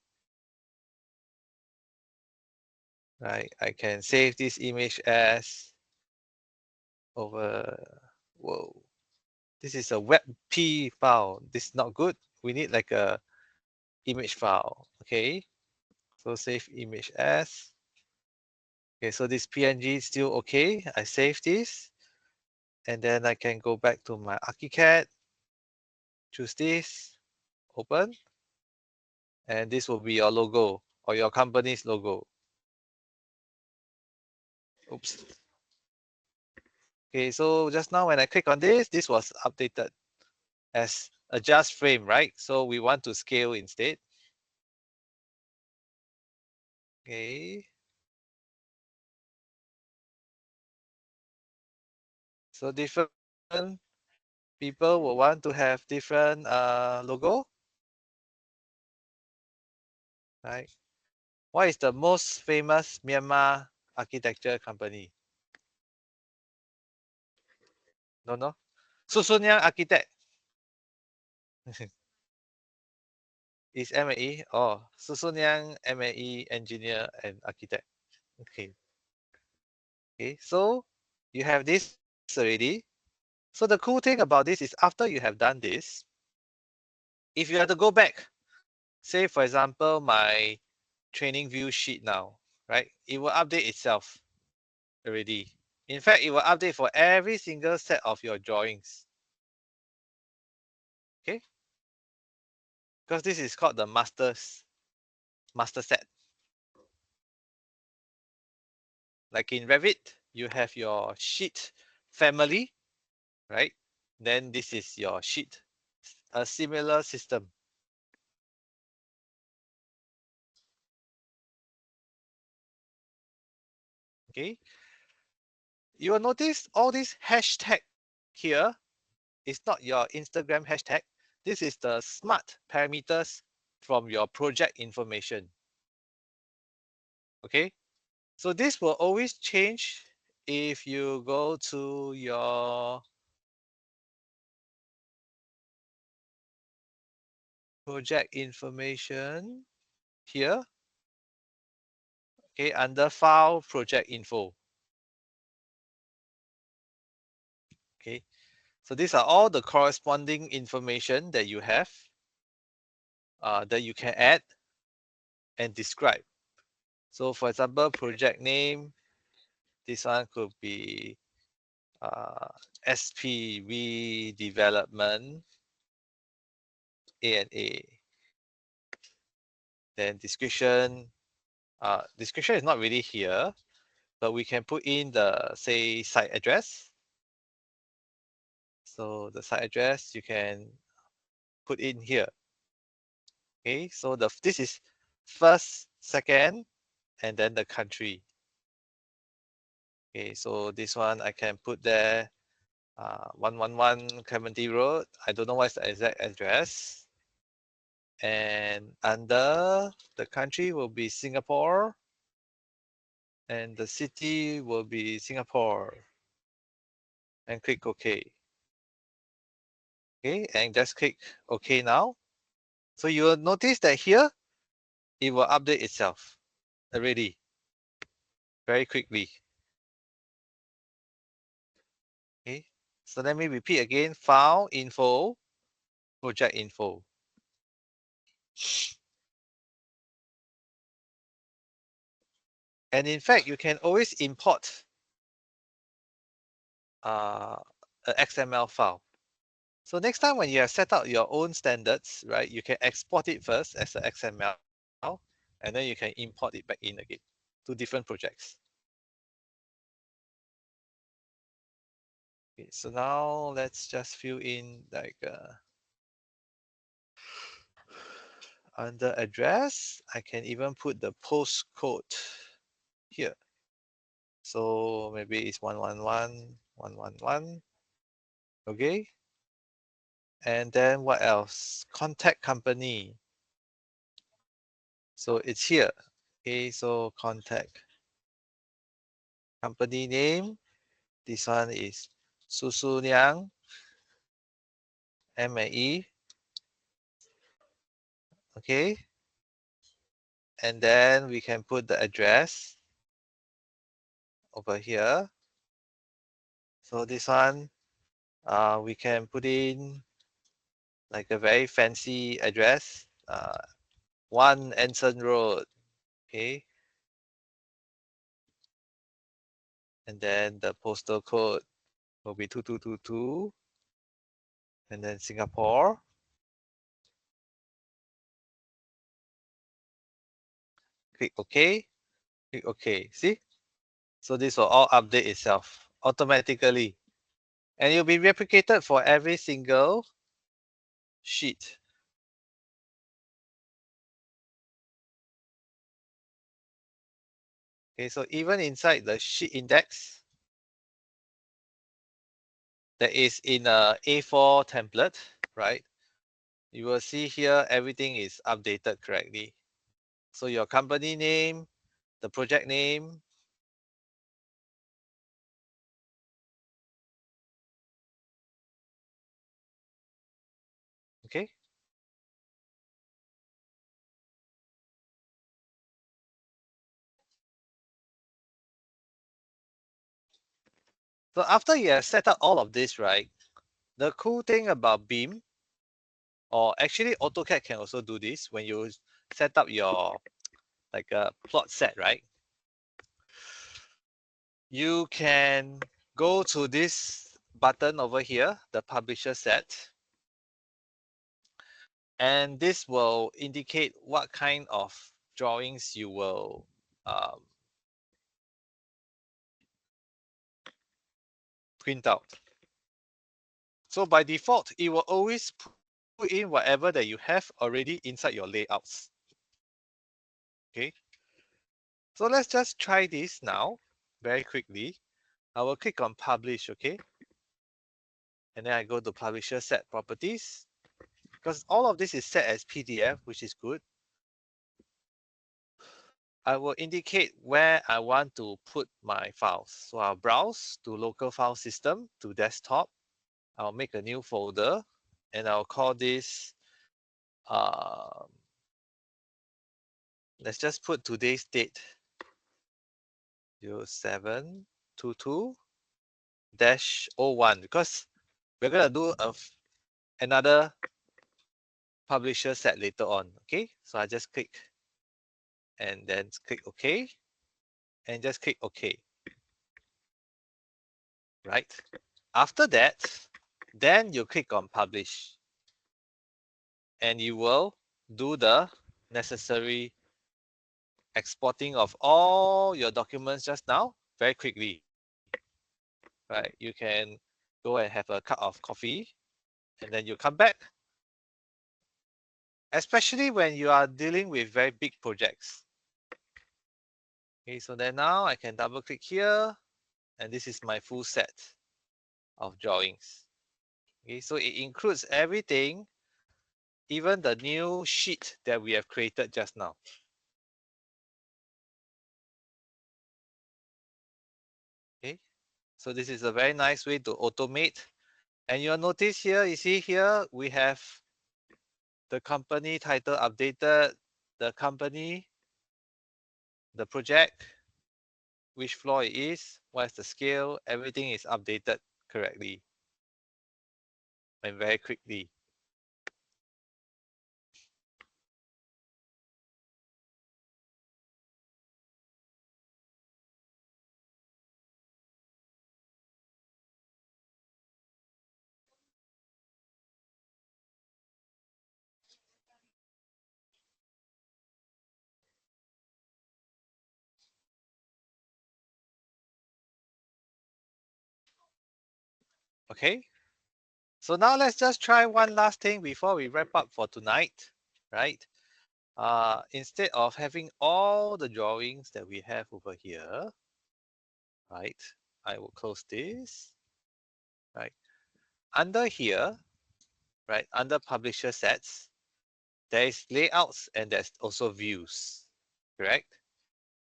right? I can save this image as over. Whoa, this is a WebP file. This is not good. We need like a image file. Okay, so save image as. Okay, so this PNG is still okay. I save this, and then I can go back to my Archicad, choose this, open, and this will be your logo or your company's logo. Oops. Okay, so just now when I click on this, this was updated as adjust frame, right? So we want to scale instead. Okay. So different people will want to have different logo, right? What is the most famous Myanmar architecture company? No, no. Susunyang Architect is MAE. Oh, Susunyang MAE Engineer and Architect. Okay. Okay. So you have this already. So the cool thing about this is after you have done this, if you have to go back, say for example, my training view sheet now, right? It will update itself already. In fact, it will update for every single set of your drawings. Okay? Because this is called the master set. Like in Revit, you have your sheet family, right? Then this is your sheet, a similar system. Okay? You will notice all this hashtag here is not your Instagram hashtag. This is the smart parameters from your project information. Okay, so this will always change if you go to your project information here. Okay, under file project info. Okay, so these are all the corresponding information that you have that you can add and describe. So for example, project name, this one could be SPV development A&A. Then description is not really here, but we can put in the say site address. So the site address you can put in here. Okay, so this is first, second, and then the country. Okay, so this one I can put there 111 Clementi Road. I don't know what's the exact address. And under the country will be Singapore. and the city will be Singapore, and click OK. Okay, and just click OK now. So you will notice that here, it will update itself already, very quickly. Okay, so let me repeat again, file, info, project info. And in fact, you can always import an XML file. So next time when you have set out your own standards, right, you can export it first as an XML, and then you can import it back in again to different projects. Okay, so now let's just fill in like under address. I can even put the postcode here. So maybe it's 111, 111. Okay. And then what else? Contact company. So it's here. Okay, so contact company name. This one is Susu Liang, MAE. Okay. And then we can put the address over here. So this one, we can put in like a very fancy address. 1 Anson Road. Okay. And then the postal code will be 2222. And then Singapore. Click OK. Click OK. See? So this will all update itself automatically. And it will be replicated for every single sheet. Okay, so even inside the sheet index that is in a A4 template, right? You will see here everything is updated correctly. So your company name, the project name, okay? So after you have set up all of this, right? The cool thing about BIM, or actually AutoCAD can also do this when you set up your like a plot set, right? You can go to this button over here, the publisher set, and this will indicate what kind of drawings you will print out. So by default, it will always put in whatever that you have already inside your layouts. Okay. So let's just try this now very quickly. I will click on publish, okay? And then I go to publisher set properties because all of this is set as PDF, which is good. I will indicate where I want to put my files. So I'll browse to local file system to desktop. I'll make a new folder and I'll call this, let's just put today's date, 0722-01, because we're going to do another publisher set later on. Okay, so I just click and then click OK and just click OK. Right. After that, then you click on publish and you will do the necessary exporting of all your documents just now very quickly. Right. You can go and have a cup of coffee and then you come back, especially when you are dealing with very big projects. Okay, so then now I can double click here and this is my full set of drawings. Okay, so it includes everything, even the new sheet that we have created just now. So this is a very nice way to automate. And you'll notice here, you see here, we have the company title updated, the company, the project, which floor it is, what's the scale, everything is updated correctly and very quickly. Okay, so now let's just try one last thing before we wrap up for tonight, right? Instead of having all the drawings that we have over here, right? I will close this, right? Under here, right? Under publisher sets, there is layouts and there's also views, correct?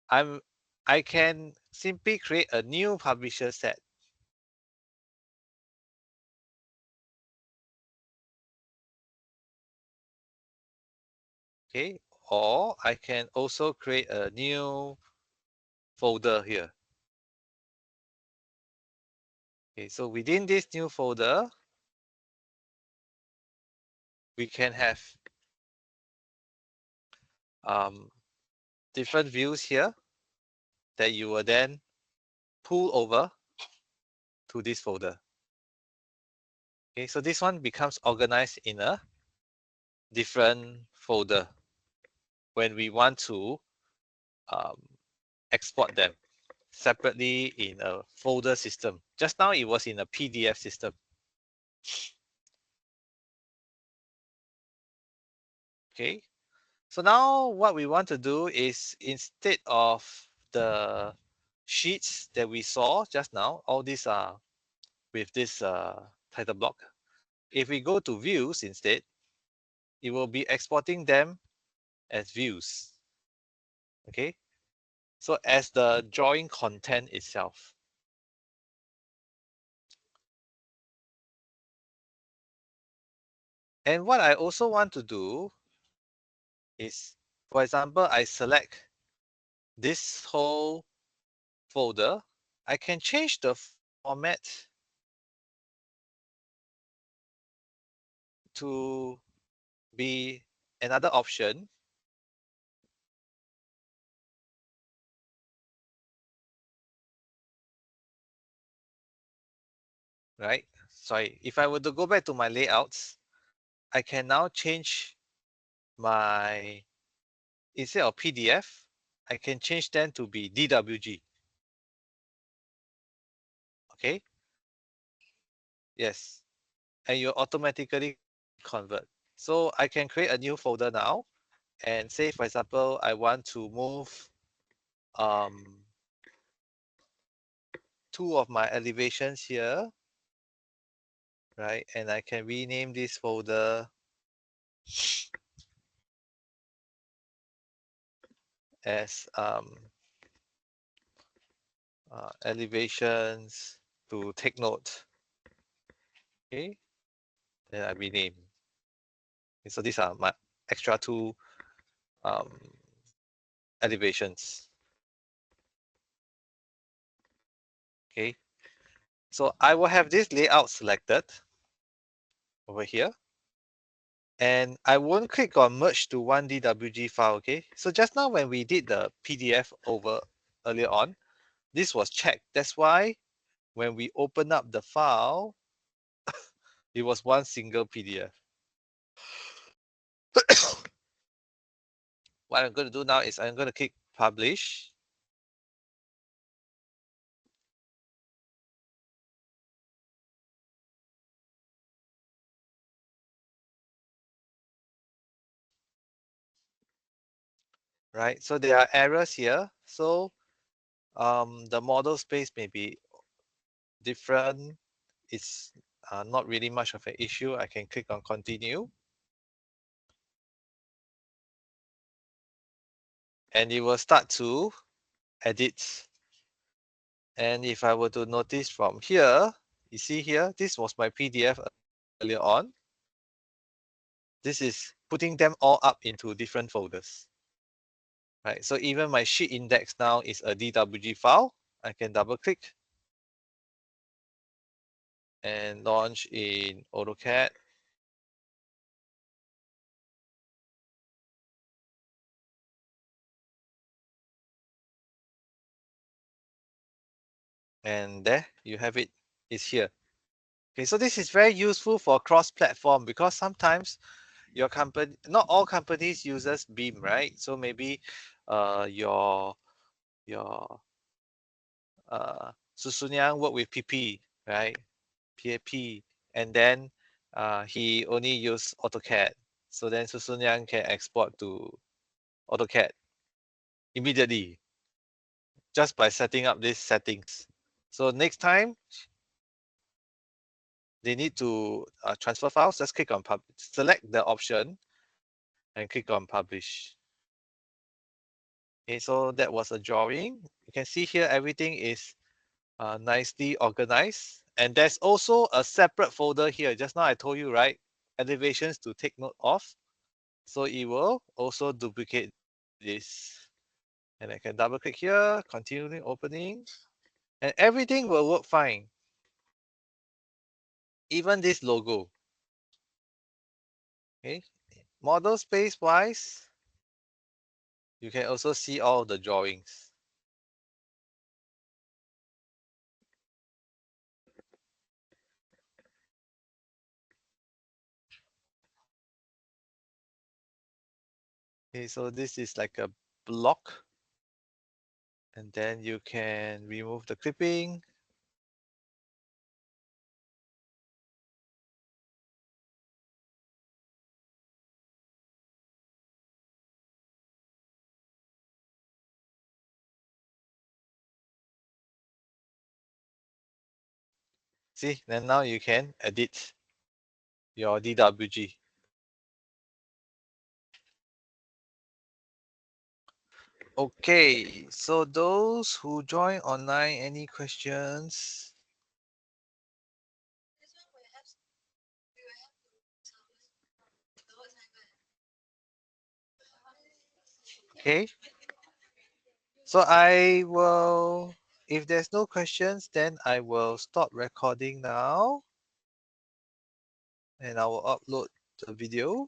I can simply create a new publisher set. Okay, or I can also create a new folder here. Okay, so within this new folder, we can have um, different views here that you will then pull over to this folder. Okay, so this one becomes organized in a different folder when we want to um, export them separately in a folder system. Just now it was in a PDF system. Okay, so now what we want to do is instead of the sheets that we saw just now, all these are with this title block. If we go to views instead, it will be exporting them as views. Okay, so as the drawing content itself. And what I also want to do is, for example, I select this whole folder. I can change the format to be another option. Right? Sorry, if I were to go back to my layouts, I can now change my, instead of PDF, I can change them to be DWG. Okay? Yes. And you automatically convert. So I can create a new folder now and say, for example, I want to move um, two of my elevations here, right? And I can rename this folder as elevations to take note. Okay, then I rename. Okay, so these are my extra two um, elevations. Okay, so I will have this layout selected over here. And I won't click on merge to one DWG file, okay? So just now when we did the PDF over earlier on, this was checked. That's why when we open up the file, it was one single PDF. What I'm going to do now is I'm going to click publish. Right, so there are errors here. So the model space may be different. It's not really much of an issue. I can click on continue. And it will start to edit And if I were to notice from here, you see here, this was my PDF earlier on. This is putting them all up into different folders. Right, so even my sheet index now is a DWG file. I can double click and launch in AutoCAD. And there you have it, it's here. Okay, so this is very useful for cross-platform because sometimes your company, not all companies uses Beam, right? So maybe your Susunyang work with PP, right? PAP, and then he only use AutoCAD. So then Susunyang can export to AutoCAD immediately just by setting up these settings. So next time they need to transfer files, just click on select the option and click on publish. Okay, so that was a drawing. You can see here everything is nicely organized. And there's also a separate folder here. Just now I told you, right? Elevations to take note of. So it will also duplicate this. And I can double click here, continuing opening, and everything will work fine. Even this logo. Okay. Model space wise, you can also see all the drawings. Okay, so this is like a block. And then you can remove the clipping. See, then now you can edit your DWG. Okay, so those who join online, any questions? Okay, so I will, if there's no questions, then I will stop recording now and I will upload the video.